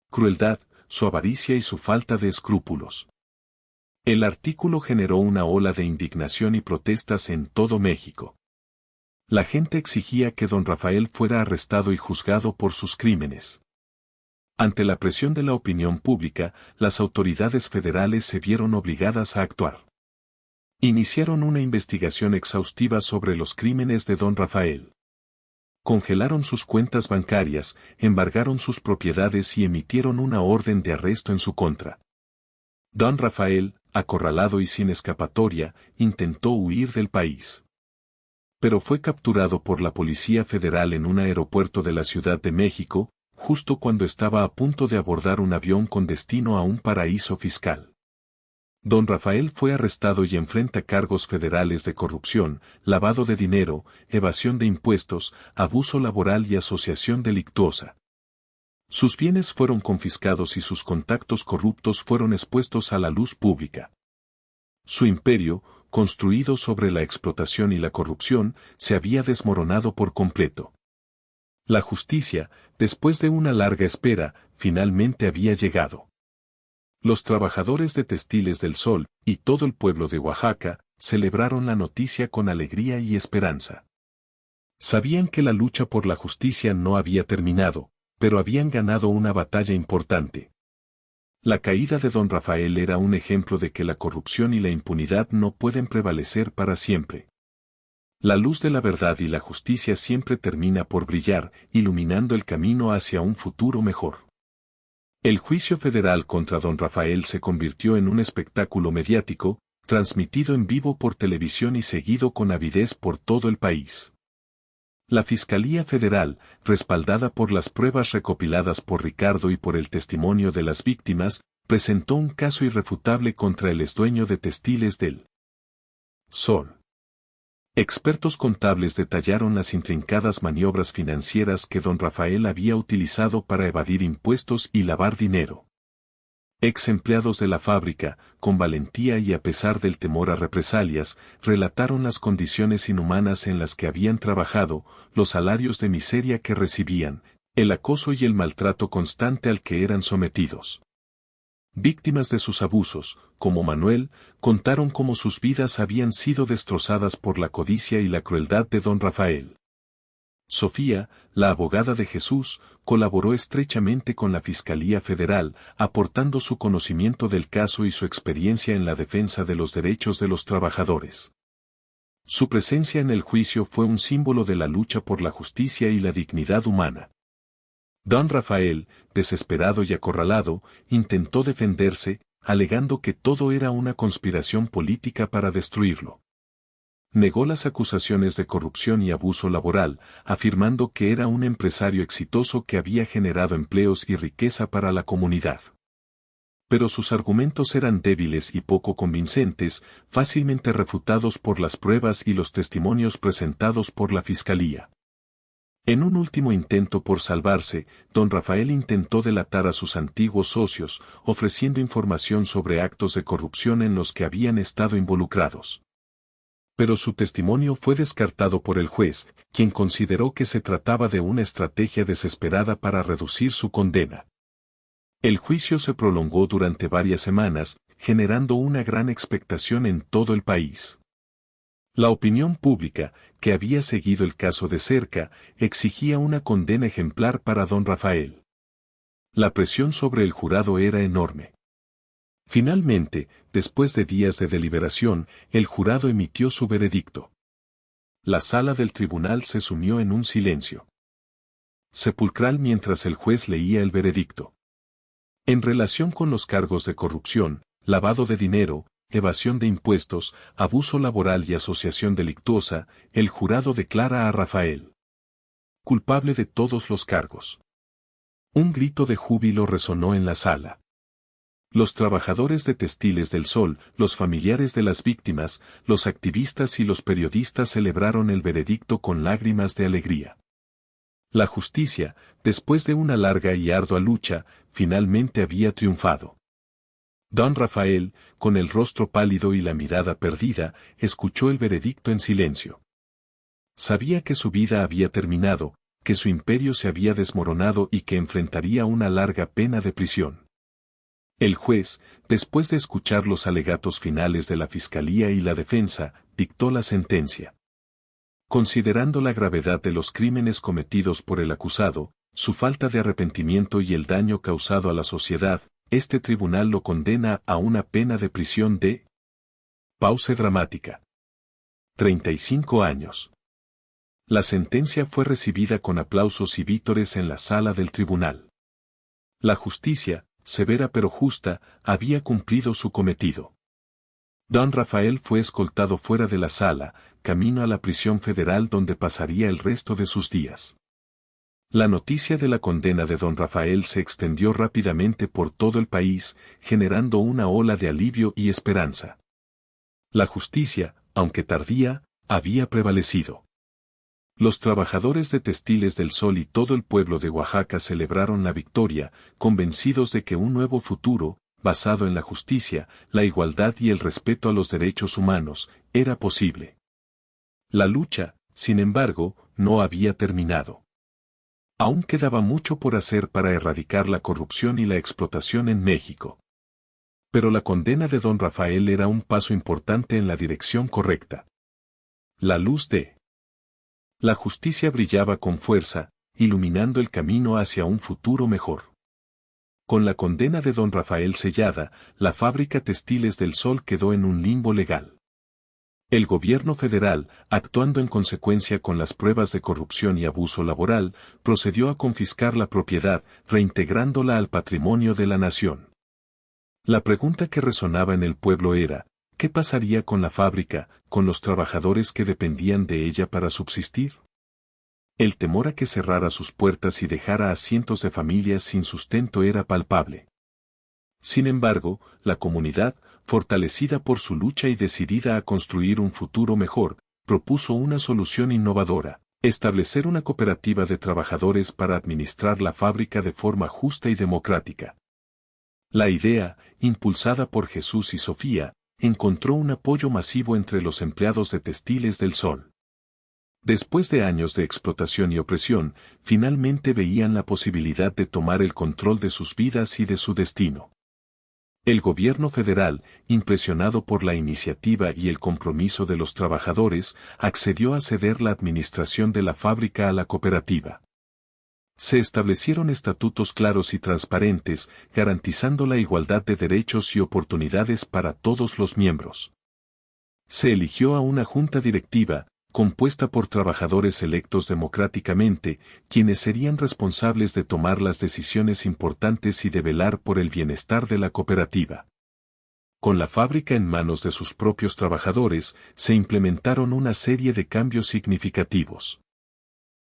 crueldad, su avaricia y su falta de escrúpulos. El artículo generó una ola de indignación y protestas en todo México. La gente exigía que don Rafael fuera arrestado y juzgado por sus crímenes. Ante la presión de la opinión pública, las autoridades federales se vieron obligadas a actuar. Iniciaron una investigación exhaustiva sobre los crímenes de don Rafael. Congelaron sus cuentas bancarias, embargaron sus propiedades y emitieron una orden de arresto en su contra. Don Rafael, acorralado y sin escapatoria, intentó huir del país. Pero fue capturado por la Policía Federal en un aeropuerto de la Ciudad de México, justo cuando estaba a punto de abordar un avión con destino a un paraíso fiscal. Don Rafael fue arrestado y enfrenta cargos federales de corrupción, lavado de dinero, evasión de impuestos, abuso laboral y asociación delictuosa. Sus bienes fueron confiscados y sus contactos corruptos fueron expuestos a la luz pública. Su imperio, construido sobre la explotación y la corrupción, se había desmoronado por completo. La justicia, después de una larga espera, finalmente había llegado. Los trabajadores de Textiles del Sol, y todo el pueblo de Oaxaca, celebraron la noticia con alegría y esperanza. Sabían que la lucha por la justicia no había terminado, pero habían ganado una batalla importante. La caída de don Rafael era un ejemplo de que la corrupción y la impunidad no pueden prevalecer para siempre. La luz de la verdad y la justicia siempre termina por brillar, iluminando el camino hacia un futuro mejor. El juicio federal contra don Rafael se convirtió en un espectáculo mediático, transmitido en vivo por televisión y seguido con avidez por todo el país. La Fiscalía Federal, respaldada por las pruebas recopiladas por Ricardo y por el testimonio de las víctimas, presentó un caso irrefutable contra el exdueño de Textiles del Sol. Expertos contables detallaron las intrincadas maniobras financieras que don Rafael había utilizado para evadir impuestos y lavar dinero. Ex empleados de la fábrica, con valentía y a pesar del temor a represalias, relataron las condiciones inhumanas en las que habían trabajado, los salarios de miseria que recibían, el acoso y el maltrato constante al que eran sometidos. Víctimas de sus abusos, como Manuel, contaron cómo sus vidas habían sido destrozadas por la codicia y la crueldad de don Rafael. Sofía, la abogada de Jesús, colaboró estrechamente con la Fiscalía Federal, aportando su conocimiento del caso y su experiencia en la defensa de los derechos de los trabajadores. Su presencia en el juicio fue un símbolo de la lucha por la justicia y la dignidad humana. Don Rafael, desesperado y acorralado, intentó defenderse, alegando que todo era una conspiración política para destruirlo. Negó las acusaciones de corrupción y abuso laboral, afirmando que era un empresario exitoso que había generado empleos y riqueza para la comunidad. Pero sus argumentos eran débiles y poco convincentes, fácilmente refutados por las pruebas y los testimonios presentados por la Fiscalía. En un último intento por salvarse, don Rafael intentó delatar a sus antiguos socios, ofreciendo información sobre actos de corrupción en los que habían estado involucrados. Pero su testimonio fue descartado por el juez, quien consideró que se trataba de una estrategia desesperada para reducir su condena. El juicio se prolongó durante varias semanas, generando una gran expectación en todo el país. La opinión pública, que había seguido el caso de cerca, exigía una condena ejemplar para don Rafael. La presión sobre el jurado era enorme. Finalmente, después de días de deliberación, el jurado emitió su veredicto. La sala del tribunal se sumió en un silencio sepulcral mientras el juez leía el veredicto. En relación con los cargos de corrupción, lavado de dinero, evasión de impuestos, abuso laboral y asociación delictuosa, el jurado declara a Rafael culpable de todos los cargos. Un grito de júbilo resonó en la sala. Los trabajadores de Textiles del Sol, los familiares de las víctimas, los activistas y los periodistas celebraron el veredicto con lágrimas de alegría. La justicia, después de una larga y ardua lucha, finalmente había triunfado. Don Rafael, con el rostro pálido y la mirada perdida, escuchó el veredicto en silencio. Sabía que su vida había terminado, que su imperio se había desmoronado y que enfrentaría una larga pena de prisión. El juez, después de escuchar los alegatos finales de la fiscalía y la defensa, dictó la sentencia. Considerando la gravedad de los crímenes cometidos por el acusado, su falta de arrepentimiento y el daño causado a la sociedad, este tribunal lo condena a una pena de prisión de pausa dramática. 35 años. La sentencia fue recibida con aplausos y vítores en la sala del tribunal. La justicia, severa pero justa, había cumplido su cometido. Don Rafael fue escoltado fuera de la sala, camino a la prisión federal donde pasaría el resto de sus días. La noticia de la condena de Don Rafael se extendió rápidamente por todo el país, generando una ola de alivio y esperanza. La justicia, aunque tardía, había prevalecido. Los trabajadores de Textiles del Sol y todo el pueblo de Oaxaca celebraron la victoria, convencidos de que un nuevo futuro, basado en la justicia, la igualdad y el respeto a los derechos humanos, era posible. La lucha, sin embargo, no había terminado. Aún quedaba mucho por hacer para erradicar la corrupción y la explotación en México. Pero la condena de Don Rafael era un paso importante en la dirección correcta. La luz de la justicia brillaba con fuerza, iluminando el camino hacia un futuro mejor. Con la condena de Don Rafael sellada, la fábrica Textiles del Sol quedó en un limbo legal. El gobierno federal, actuando en consecuencia con las pruebas de corrupción y abuso laboral, procedió a confiscar la propiedad, reintegrándola al patrimonio de la nación. La pregunta que resonaba en el pueblo era, ¿qué pasaría con la fábrica, con los trabajadores que dependían de ella para subsistir? El temor a que cerrara sus puertas y dejara a cientos de familias sin sustento era palpable. Sin embargo, la comunidad, fortalecida por su lucha y decidida a construir un futuro mejor, propuso una solución innovadora: establecer una cooperativa de trabajadores para administrar la fábrica de forma justa y democrática. La idea, impulsada por Jesús y Sofía, encontró un apoyo masivo entre los empleados de Textiles del Sol. Después de años de explotación y opresión, finalmente veían la posibilidad de tomar el control de sus vidas y de su destino. El gobierno federal, impresionado por la iniciativa y el compromiso de los trabajadores, accedió a ceder la administración de la fábrica a la cooperativa. Se establecieron estatutos claros y transparentes, garantizando la igualdad de derechos y oportunidades para todos los miembros. Se eligió a una junta directiva, compuesta por trabajadores electos democráticamente, quienes serían responsables de tomar las decisiones importantes y de velar por el bienestar de la cooperativa. Con la fábrica en manos de sus propios trabajadores, se implementaron una serie de cambios significativos.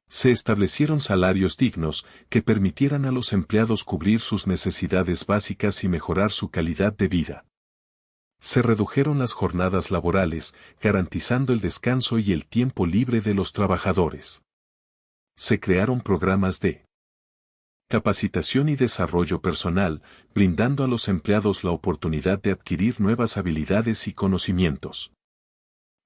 Se establecieron salarios dignos que permitieran a los empleados cubrir sus necesidades básicas y mejorar su calidad de vida. Se redujeron las jornadas laborales, garantizando el descanso y el tiempo libre de los trabajadores. Se crearon programas de capacitación y desarrollo personal, brindando a los empleados la oportunidad de adquirir nuevas habilidades y conocimientos.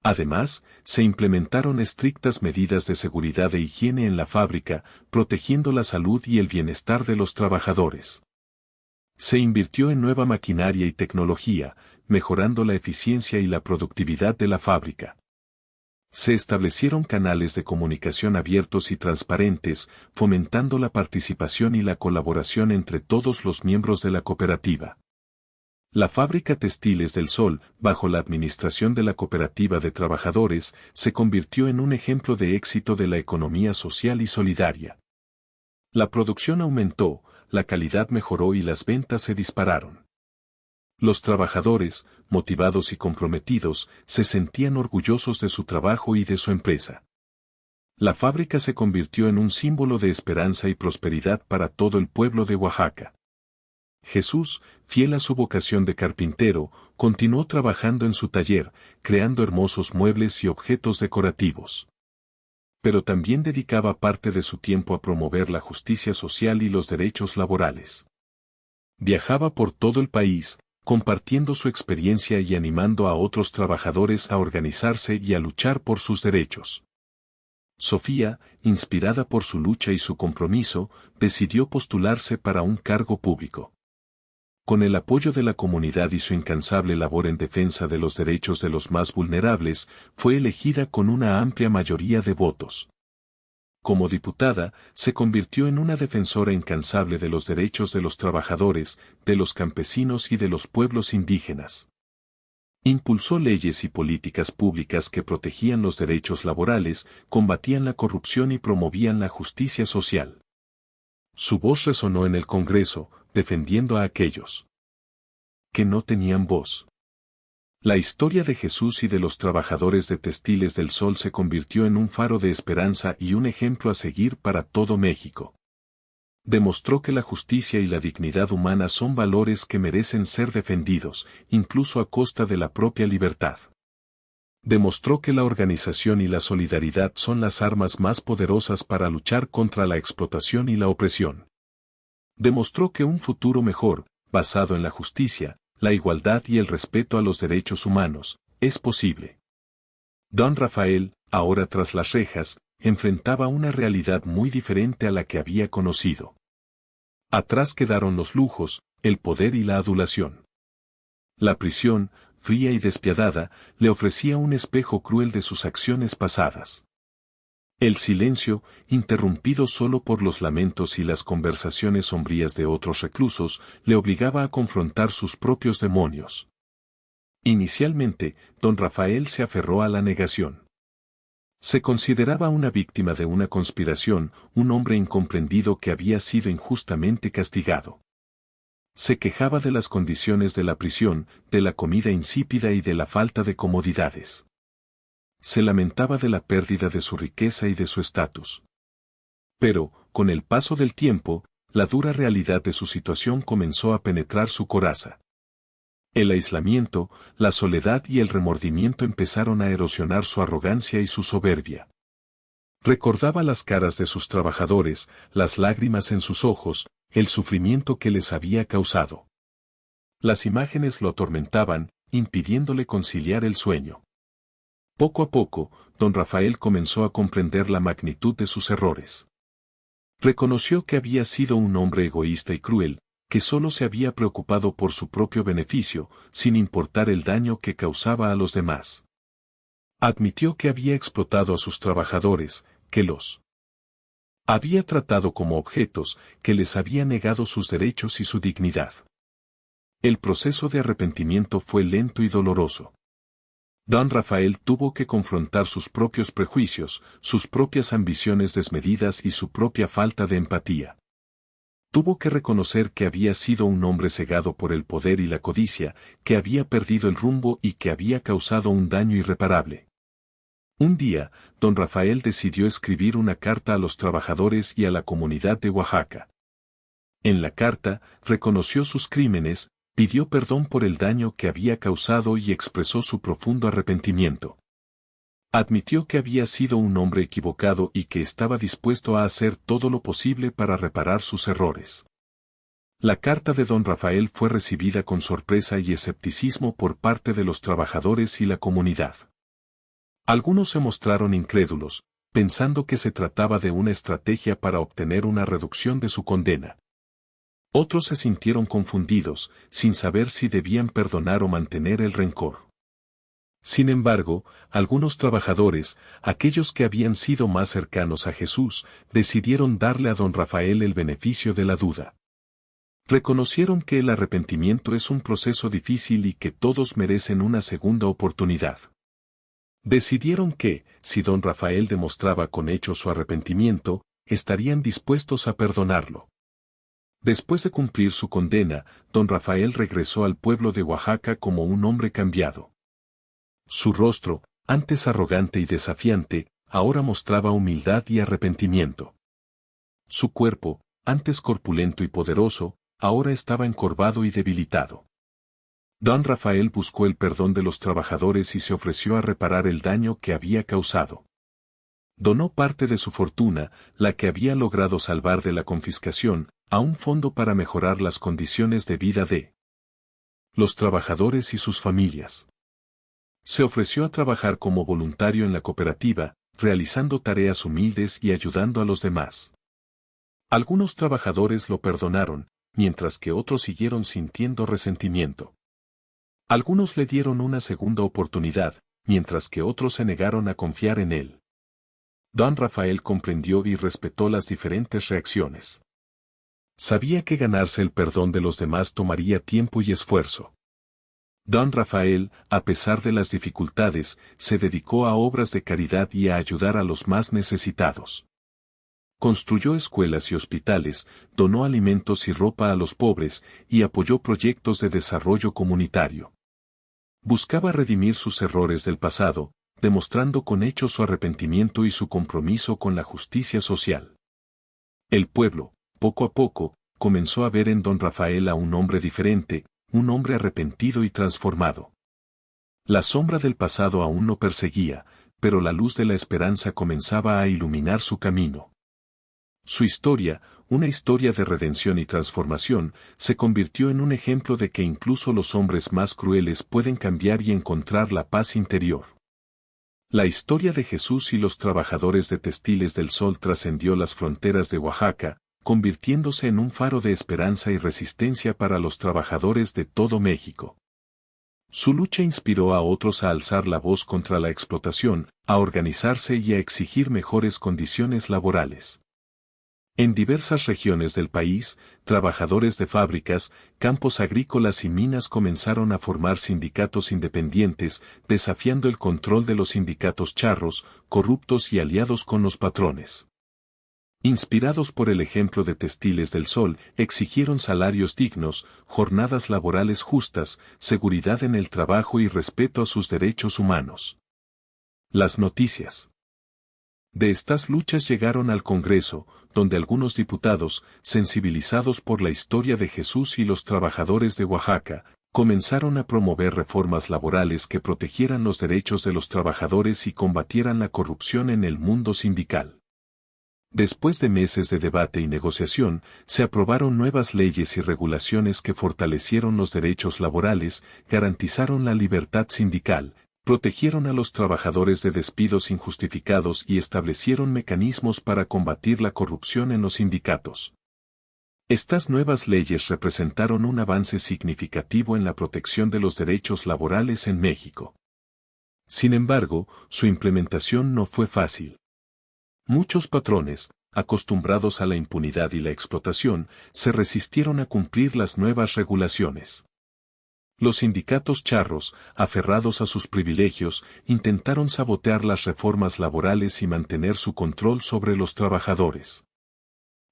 Además, se implementaron estrictas medidas de seguridad e higiene en la fábrica, protegiendo la salud y el bienestar de los trabajadores. Se invirtió en nueva maquinaria y tecnología, mejorando la eficiencia y la productividad de la fábrica. Se establecieron canales de comunicación abiertos y transparentes, fomentando la participación y la colaboración entre todos los miembros de la cooperativa. La fábrica Textiles del Sol, bajo la administración de la cooperativa de trabajadores, se convirtió en un ejemplo de éxito de la economía social y solidaria. La producción aumentó, la calidad mejoró y las ventas se dispararon. Los trabajadores, motivados y comprometidos, se sentían orgullosos de su trabajo y de su empresa. La fábrica se convirtió en un símbolo de esperanza y prosperidad para todo el pueblo de Oaxaca. Jesús, fiel a su vocación de carpintero, continuó trabajando en su taller, creando hermosos muebles y objetos decorativos. Pero también dedicaba parte de su tiempo a promover la justicia social y los derechos laborales. Viajaba por todo el país, compartiendo su experiencia y animando a otros trabajadores a organizarse y a luchar por sus derechos. Sofía, inspirada por su lucha y su compromiso, decidió postularse para un cargo público. Con el apoyo de la comunidad y su incansable labor en defensa de los derechos de los más vulnerables, fue elegida con una amplia mayoría de votos. Como diputada, se convirtió en una defensora incansable de los derechos de los trabajadores, de los campesinos y de los pueblos indígenas. Impulsó leyes y políticas públicas que protegían los derechos laborales, combatían la corrupción y promovían la justicia social. Su voz resonó en el Congreso, defendiendo a aquellos que no tenían voz. La historia de Jesús y de los trabajadores de Textiles del Sol se convirtió en un faro de esperanza y un ejemplo a seguir para todo México. Demostró que la justicia y la dignidad humana son valores que merecen ser defendidos, incluso a costa de la propia libertad. Demostró que la organización y la solidaridad son las armas más poderosas para luchar contra la explotación y la opresión. Demostró que un futuro mejor, basado en la justicia, la igualdad y el respeto a los derechos humanos, es posible. Don Rafael, ahora tras las rejas, enfrentaba una realidad muy diferente a la que había conocido. Atrás quedaron los lujos, el poder y la adulación. La prisión, fría y despiadada, le ofrecía un espejo cruel de sus acciones pasadas. El silencio, interrumpido solo por los lamentos y las conversaciones sombrías de otros reclusos, le obligaba a confrontar sus propios demonios. Inicialmente, don Rafael se aferró a la negación. Se consideraba una víctima de una conspiración, un hombre incomprendido que había sido injustamente castigado. Se quejaba de las condiciones de la prisión, de la comida insípida y de la falta de comodidades. Se lamentaba de la pérdida de su riqueza y de su estatus. Pero, con el paso del tiempo, la dura realidad de su situación comenzó a penetrar su coraza. El aislamiento, la soledad y el remordimiento empezaron a erosionar su arrogancia y su soberbia. Recordaba las caras de sus trabajadores, las lágrimas en sus ojos, el sufrimiento que les había causado. Las imágenes lo atormentaban, impidiéndole conciliar el sueño. Poco a poco, don Rafael comenzó a comprender la magnitud de sus errores. Reconoció que había sido un hombre egoísta y cruel, que solo se había preocupado por su propio beneficio, sin importar el daño que causaba a los demás. Admitió que había explotado a sus trabajadores, que los había tratado como objetos, que les había negado sus derechos y su dignidad. El proceso de arrepentimiento fue lento y doloroso. Don Rafael tuvo que confrontar sus propios prejuicios, sus propias ambiciones desmedidas y su propia falta de empatía. Tuvo que reconocer que había sido un hombre cegado por el poder y la codicia, que había perdido el rumbo y que había causado un daño irreparable. Un día, don Rafael decidió escribir una carta a los trabajadores y a la comunidad de Oaxaca. En la carta, reconoció sus crímenes, pidió perdón por el daño que había causado y expresó su profundo arrepentimiento. Admitió que había sido un hombre equivocado y que estaba dispuesto a hacer todo lo posible para reparar sus errores. La carta de don Rafael fue recibida con sorpresa y escepticismo por parte de los trabajadores y la comunidad. Algunos se mostraron incrédulos, pensando que se trataba de una estrategia para obtener una reducción de su condena. Otros se sintieron confundidos, sin saber si debían perdonar o mantener el rencor. Sin embargo, algunos trabajadores, aquellos que habían sido más cercanos a Jesús, decidieron darle a don Rafael el beneficio de la duda. Reconocieron que el arrepentimiento es un proceso difícil y que todos merecen una segunda oportunidad. Decidieron que, si don Rafael demostraba con hechos su arrepentimiento, estarían dispuestos a perdonarlo. Después de cumplir su condena, don Rafael regresó al pueblo de Oaxaca como un hombre cambiado. Su rostro, antes arrogante y desafiante, ahora mostraba humildad y arrepentimiento. Su cuerpo, antes corpulento y poderoso, ahora estaba encorvado y debilitado. Don Rafael buscó el perdón de los trabajadores y se ofreció a reparar el daño que había causado. Donó parte de su fortuna, la que había logrado salvar de la confiscación, a un fondo para mejorar las condiciones de vida de los trabajadores y sus familias. Se ofreció a trabajar como voluntario en la cooperativa, realizando tareas humildes y ayudando a los demás. Algunos trabajadores lo perdonaron, mientras que otros siguieron sintiendo resentimiento. Algunos le dieron una segunda oportunidad, mientras que otros se negaron a confiar en él. Don Rafael comprendió y respetó las diferentes reacciones. Sabía que ganarse el perdón de los demás tomaría tiempo y esfuerzo. Don Rafael, a pesar de las dificultades, se dedicó a obras de caridad y a ayudar a los más necesitados. Construyó escuelas y hospitales, donó alimentos y ropa a los pobres, y apoyó proyectos de desarrollo comunitario. Buscaba redimir sus errores del pasado, demostrando con hechos su arrepentimiento y su compromiso con la justicia social. El pueblo, poco a poco, comenzó a ver en don Rafael a un hombre diferente, un hombre arrepentido y transformado. La sombra del pasado aún no perseguía, pero la luz de la esperanza comenzaba a iluminar su camino. Su historia, una historia de redención y transformación, se convirtió en un ejemplo de que incluso los hombres más crueles pueden cambiar y encontrar la paz interior. La historia de Jesús y los trabajadores de Textiles del Sol trascendió las fronteras de Oaxaca, convirtiéndose en un faro de esperanza y resistencia para los trabajadores de todo México. Su lucha inspiró a otros a alzar la voz contra la explotación, a organizarse y a exigir mejores condiciones laborales. En diversas regiones del país, trabajadores de fábricas, campos agrícolas y minas comenzaron a formar sindicatos independientes, desafiando el control de los sindicatos charros, corruptos y aliados con los patrones. Inspirados por el ejemplo de Textiles del Sol, exigieron salarios dignos, jornadas laborales justas, seguridad en el trabajo y respeto a sus derechos humanos. Las noticias de estas luchas llegaron al Congreso, donde algunos diputados, sensibilizados por la historia de Jesús y los trabajadores de Oaxaca, comenzaron a promover reformas laborales que protegieran los derechos de los trabajadores y combatieran la corrupción en el mundo sindical. Después de meses de debate y negociación, se aprobaron nuevas leyes y regulaciones que fortalecieron los derechos laborales, garantizaron la libertad sindical, protegieron a los trabajadores de despidos injustificados y establecieron mecanismos para combatir la corrupción en los sindicatos. Estas nuevas leyes representaron un avance significativo en la protección de los derechos laborales en México. Sin embargo, su implementación no fue fácil. Muchos patrones, acostumbrados a la impunidad y la explotación, se resistieron a cumplir las nuevas regulaciones. Los sindicatos charros, aferrados a sus privilegios, intentaron sabotear las reformas laborales y mantener su control sobre los trabajadores.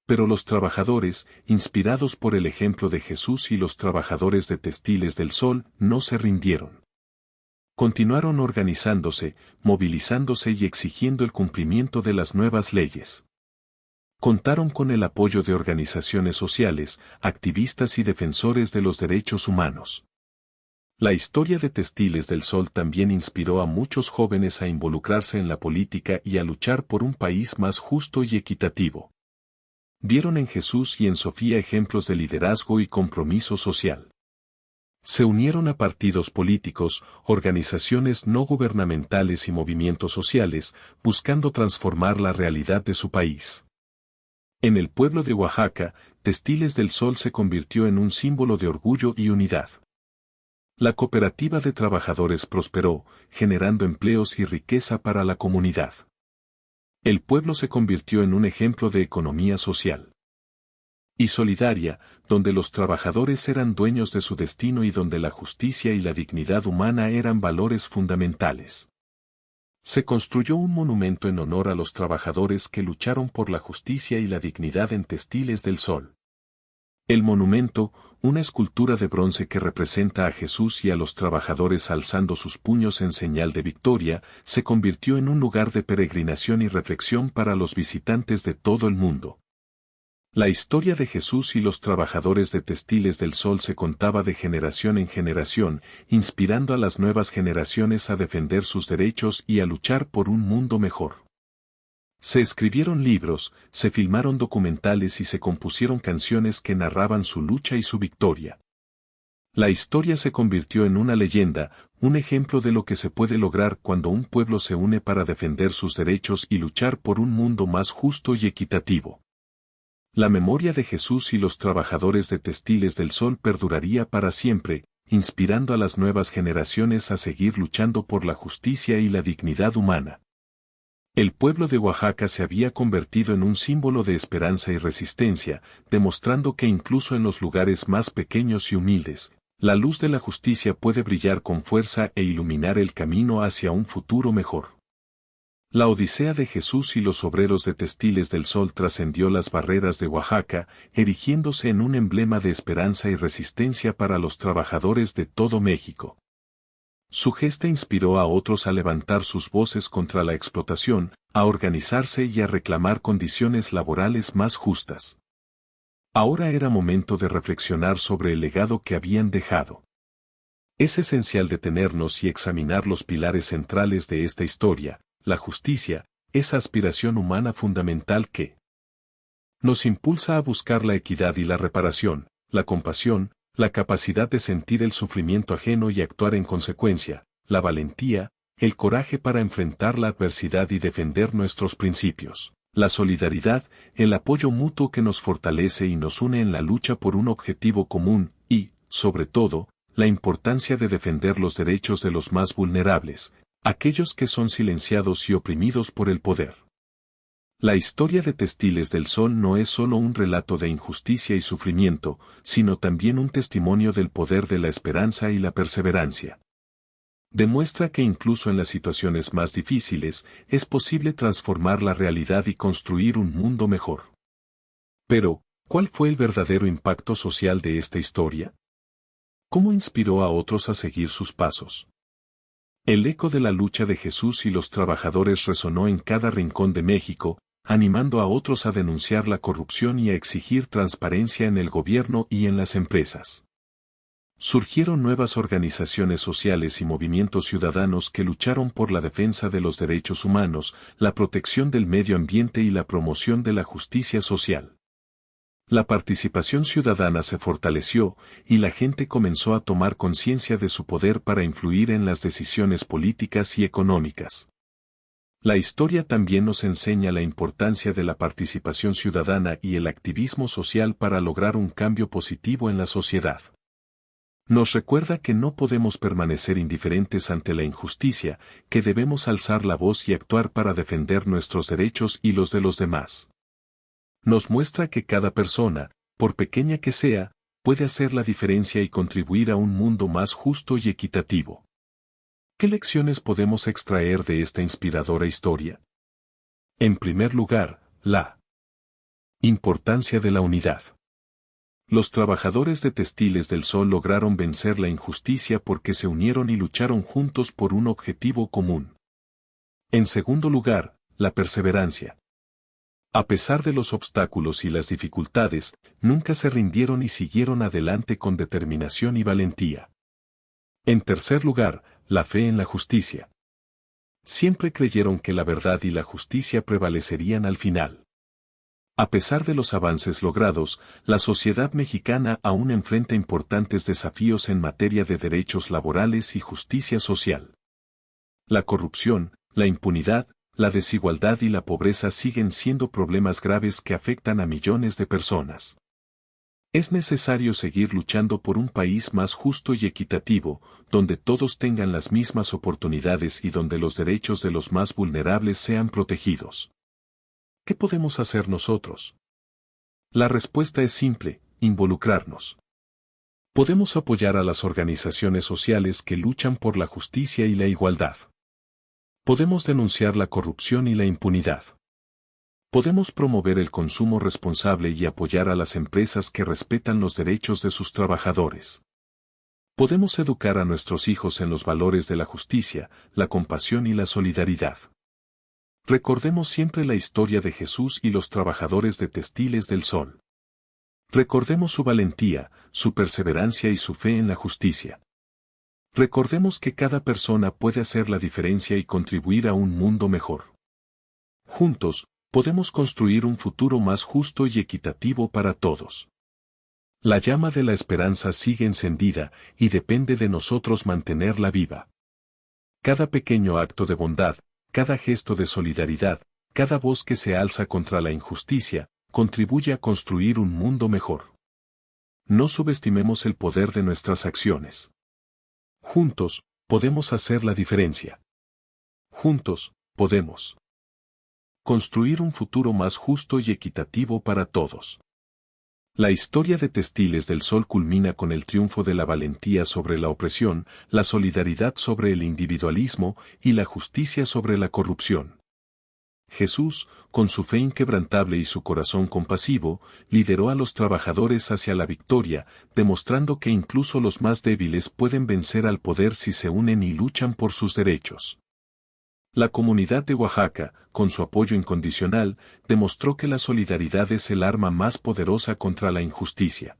Pero los trabajadores, inspirados por el ejemplo de Jesús y los trabajadores de Textiles del Sol, no se rindieron. Continuaron organizándose, movilizándose y exigiendo el cumplimiento de las nuevas leyes. Contaron con el apoyo de organizaciones sociales, activistas y defensores de los derechos humanos. La historia de Textiles del Sol también inspiró a muchos jóvenes a involucrarse en la política y a luchar por un país más justo y equitativo. Vieron en Jesús y en Sofía ejemplos de liderazgo y compromiso social. Se unieron a partidos políticos, organizaciones no gubernamentales y movimientos sociales, buscando transformar la realidad de su país. En el pueblo de Oaxaca, Textiles del Sol se convirtió en un símbolo de orgullo y unidad. La cooperativa de trabajadores prosperó, generando empleos y riqueza para la comunidad. El pueblo se convirtió en un ejemplo de economía social y solidaria, donde los trabajadores eran dueños de su destino y donde la justicia y la dignidad humana eran valores fundamentales. Se construyó un monumento en honor a los trabajadores que lucharon por la justicia y la dignidad en Textiles del Sol. El monumento, una escultura de bronce que representa a Jesús y a los trabajadores alzando sus puños en señal de victoria, se convirtió en un lugar de peregrinación y reflexión para los visitantes de todo el mundo. La historia de Jesús y los trabajadores de Textiles del Sol se contaba de generación en generación, inspirando a las nuevas generaciones a defender sus derechos y a luchar por un mundo mejor. Se escribieron libros, se filmaron documentales y se compusieron canciones que narraban su lucha y su victoria. La historia se convirtió en una leyenda, un ejemplo de lo que se puede lograr cuando un pueblo se une para defender sus derechos y luchar por un mundo más justo y equitativo. La memoria de Jesús y los trabajadores de Textiles del Sol perduraría para siempre, inspirando a las nuevas generaciones a seguir luchando por la justicia y la dignidad humana. El pueblo de Oaxaca se había convertido en un símbolo de esperanza y resistencia, demostrando que incluso en los lugares más pequeños y humildes, la luz de la justicia puede brillar con fuerza e iluminar el camino hacia un futuro mejor. La odisea de Jesús y los obreros de Textiles del Sol trascendió las barreras de Oaxaca, erigiéndose en un emblema de esperanza y resistencia para los trabajadores de todo México. Su gesta inspiró a otros a levantar sus voces contra la explotación, a organizarse y a reclamar condiciones laborales más justas. Ahora era momento de reflexionar sobre el legado que habían dejado. Es esencial detenernos y examinar los pilares centrales de esta historia, la justicia, esa aspiración humana fundamental que nos impulsa a buscar la equidad y la reparación, la compasión, la capacidad de sentir el sufrimiento ajeno y actuar en consecuencia, la valentía, el coraje para enfrentar la adversidad y defender nuestros principios, la solidaridad, el apoyo mutuo que nos fortalece y nos une en la lucha por un objetivo común y, sobre todo, la importancia de defender los derechos de los más vulnerables, aquellos que son silenciados y oprimidos por el poder. La historia de Textiles del Sol no es solo un relato de injusticia y sufrimiento, sino también un testimonio del poder de la esperanza y la perseverancia. Demuestra que incluso en las situaciones más difíciles, es posible transformar la realidad y construir un mundo mejor. Pero, ¿cuál fue el verdadero impacto social de esta historia? ¿Cómo inspiró a otros a seguir sus pasos? El eco de la lucha de Jesús y los trabajadores resonó en cada rincón de México, animando a otros a denunciar la corrupción y a exigir transparencia en el gobierno y en las empresas. Surgieron nuevas organizaciones sociales y movimientos ciudadanos que lucharon por la defensa de los derechos humanos, la protección del medio ambiente y la promoción de la justicia social. La participación ciudadana se fortaleció y la gente comenzó a tomar conciencia de su poder para influir en las decisiones políticas y económicas. La historia también nos enseña la importancia de la participación ciudadana y el activismo social para lograr un cambio positivo en la sociedad. Nos recuerda que no podemos permanecer indiferentes ante la injusticia, que debemos alzar la voz y actuar para defender nuestros derechos y los de los demás. Nos muestra que cada persona, por pequeña que sea, puede hacer la diferencia y contribuir a un mundo más justo y equitativo. ¿Qué lecciones podemos extraer de esta inspiradora historia? En primer lugar, la importancia de la unidad. Los trabajadores de Textiles del Sol lograron vencer la injusticia porque se unieron y lucharon juntos por un objetivo común. En segundo lugar, la perseverancia. A pesar de los obstáculos y las dificultades, nunca se rindieron y siguieron adelante con determinación y valentía. En tercer lugar, la fe en la justicia. Siempre creyeron que la verdad y la justicia prevalecerían al final. A pesar de los avances logrados, la sociedad mexicana aún enfrenta importantes desafíos en materia de derechos laborales y justicia social. La corrupción, la impunidad, la desigualdad y la pobreza siguen siendo problemas graves que afectan a millones de personas. Es necesario seguir luchando por un país más justo y equitativo, donde todos tengan las mismas oportunidades y donde los derechos de los más vulnerables sean protegidos. ¿Qué podemos hacer nosotros? La respuesta es simple: involucrarnos. Podemos apoyar a las organizaciones sociales que luchan por la justicia y la igualdad. Podemos denunciar la corrupción y la impunidad. Podemos promover el consumo responsable y apoyar a las empresas que respetan los derechos de sus trabajadores. Podemos educar a nuestros hijos en los valores de la justicia, la compasión y la solidaridad. Recordemos siempre la historia de Jesús y los trabajadores de Textiles del Sol. Recordemos su valentía, su perseverancia y su fe en la justicia. Recordemos que cada persona puede hacer la diferencia y contribuir a un mundo mejor. Juntos, podemos construir un futuro más justo y equitativo para todos. La llama de la esperanza sigue encendida y depende de nosotros mantenerla viva. Cada pequeño acto de bondad, cada gesto de solidaridad, cada voz que se alza contra la injusticia, contribuye a construir un mundo mejor. No subestimemos el poder de nuestras acciones. Juntos, podemos hacer la diferencia. Juntos, podemos construir un futuro más justo y equitativo para todos. La historia de Textiles del Sol culmina con el triunfo de la valentía sobre la opresión, la solidaridad sobre el individualismo y la justicia sobre la corrupción. Jesús, con su fe inquebrantable y su corazón compasivo, lideró a los trabajadores hacia la victoria, demostrando que incluso los más débiles pueden vencer al poder si se unen y luchan por sus derechos. La comunidad de Oaxaca, con su apoyo incondicional, demostró que la solidaridad es el arma más poderosa contra la injusticia.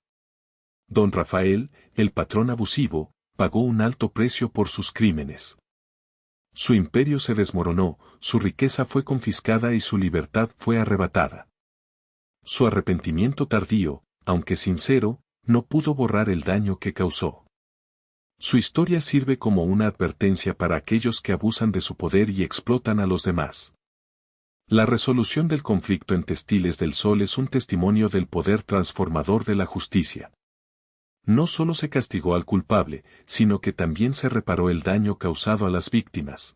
Don Rafael, el patrón abusivo, pagó un alto precio por sus crímenes. Su imperio se desmoronó, su riqueza fue confiscada y su libertad fue arrebatada. Su arrepentimiento tardío, aunque sincero, no pudo borrar el daño que causó. Su historia sirve como una advertencia para aquellos que abusan de su poder y explotan a los demás. La resolución del conflicto en Textiles del Sol es un testimonio del poder transformador de la justicia. No solo se castigó al culpable, sino que también se reparó el daño causado a las víctimas.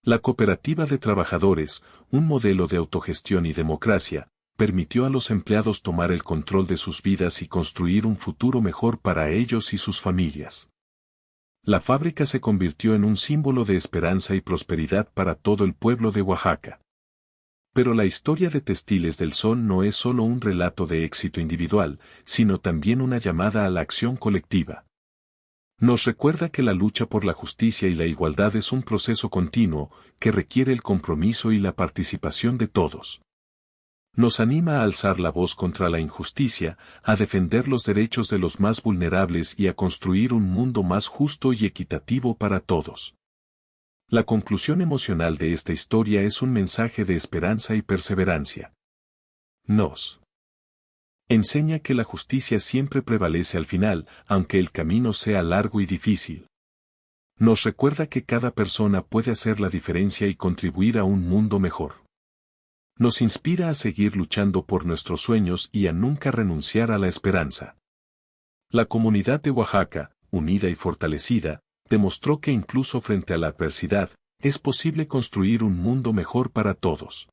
La cooperativa de trabajadores, un modelo de autogestión y democracia, permitió a los empleados tomar el control de sus vidas y construir un futuro mejor para ellos y sus familias. La fábrica se convirtió en un símbolo de esperanza y prosperidad para todo el pueblo de Oaxaca. Pero la historia de Textiles del Sol no es solo un relato de éxito individual, sino también una llamada a la acción colectiva. Nos recuerda que la lucha por la justicia y la igualdad es un proceso continuo, que requiere el compromiso y la participación de todos. Nos anima a alzar la voz contra la injusticia, a defender los derechos de los más vulnerables y a construir un mundo más justo y equitativo para todos. La conclusión emocional de esta historia es un mensaje de esperanza y perseverancia. Nos enseña que la justicia siempre prevalece al final, aunque el camino sea largo y difícil. Nos recuerda que cada persona puede hacer la diferencia y contribuir a un mundo mejor. Nos inspira a seguir luchando por nuestros sueños y a nunca renunciar a la esperanza. La comunidad de Oaxaca, unida y fortalecida, demostró que incluso frente a la adversidad, es posible construir un mundo mejor para todos.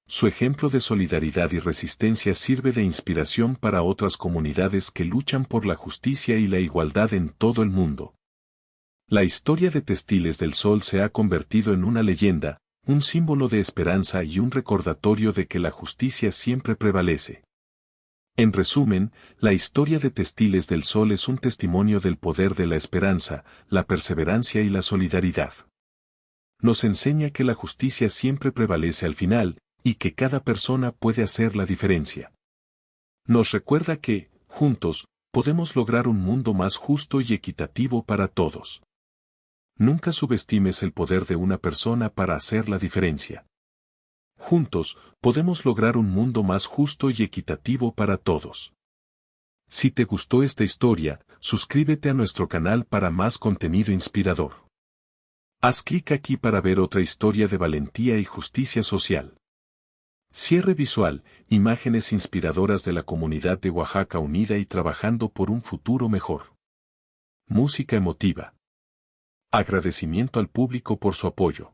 Su ejemplo de solidaridad y resistencia sirve de inspiración para otras comunidades que luchan por la justicia y la igualdad en todo el mundo. La historia de Textiles del Sol se ha convertido en una leyenda, un símbolo de esperanza y un recordatorio de que la justicia siempre prevalece. En resumen, la historia de Textiles del Sol es un testimonio del poder de la esperanza, la perseverancia y la solidaridad. Nos enseña que la justicia siempre prevalece al final, y que cada persona puede hacer la diferencia. Nos recuerda que, juntos, podemos lograr un mundo más justo y equitativo para todos. Nunca subestimes el poder de una persona para hacer la diferencia. Juntos, podemos lograr un mundo más justo y equitativo para todos. Si te gustó esta historia, suscríbete a nuestro canal para más contenido inspirador. Haz clic aquí para ver otra historia de valentía y justicia social. Cierre visual, imágenes inspiradoras de la comunidad de Oaxaca unida y trabajando por un futuro mejor. Música emotiva. Agradecimiento al público por su apoyo.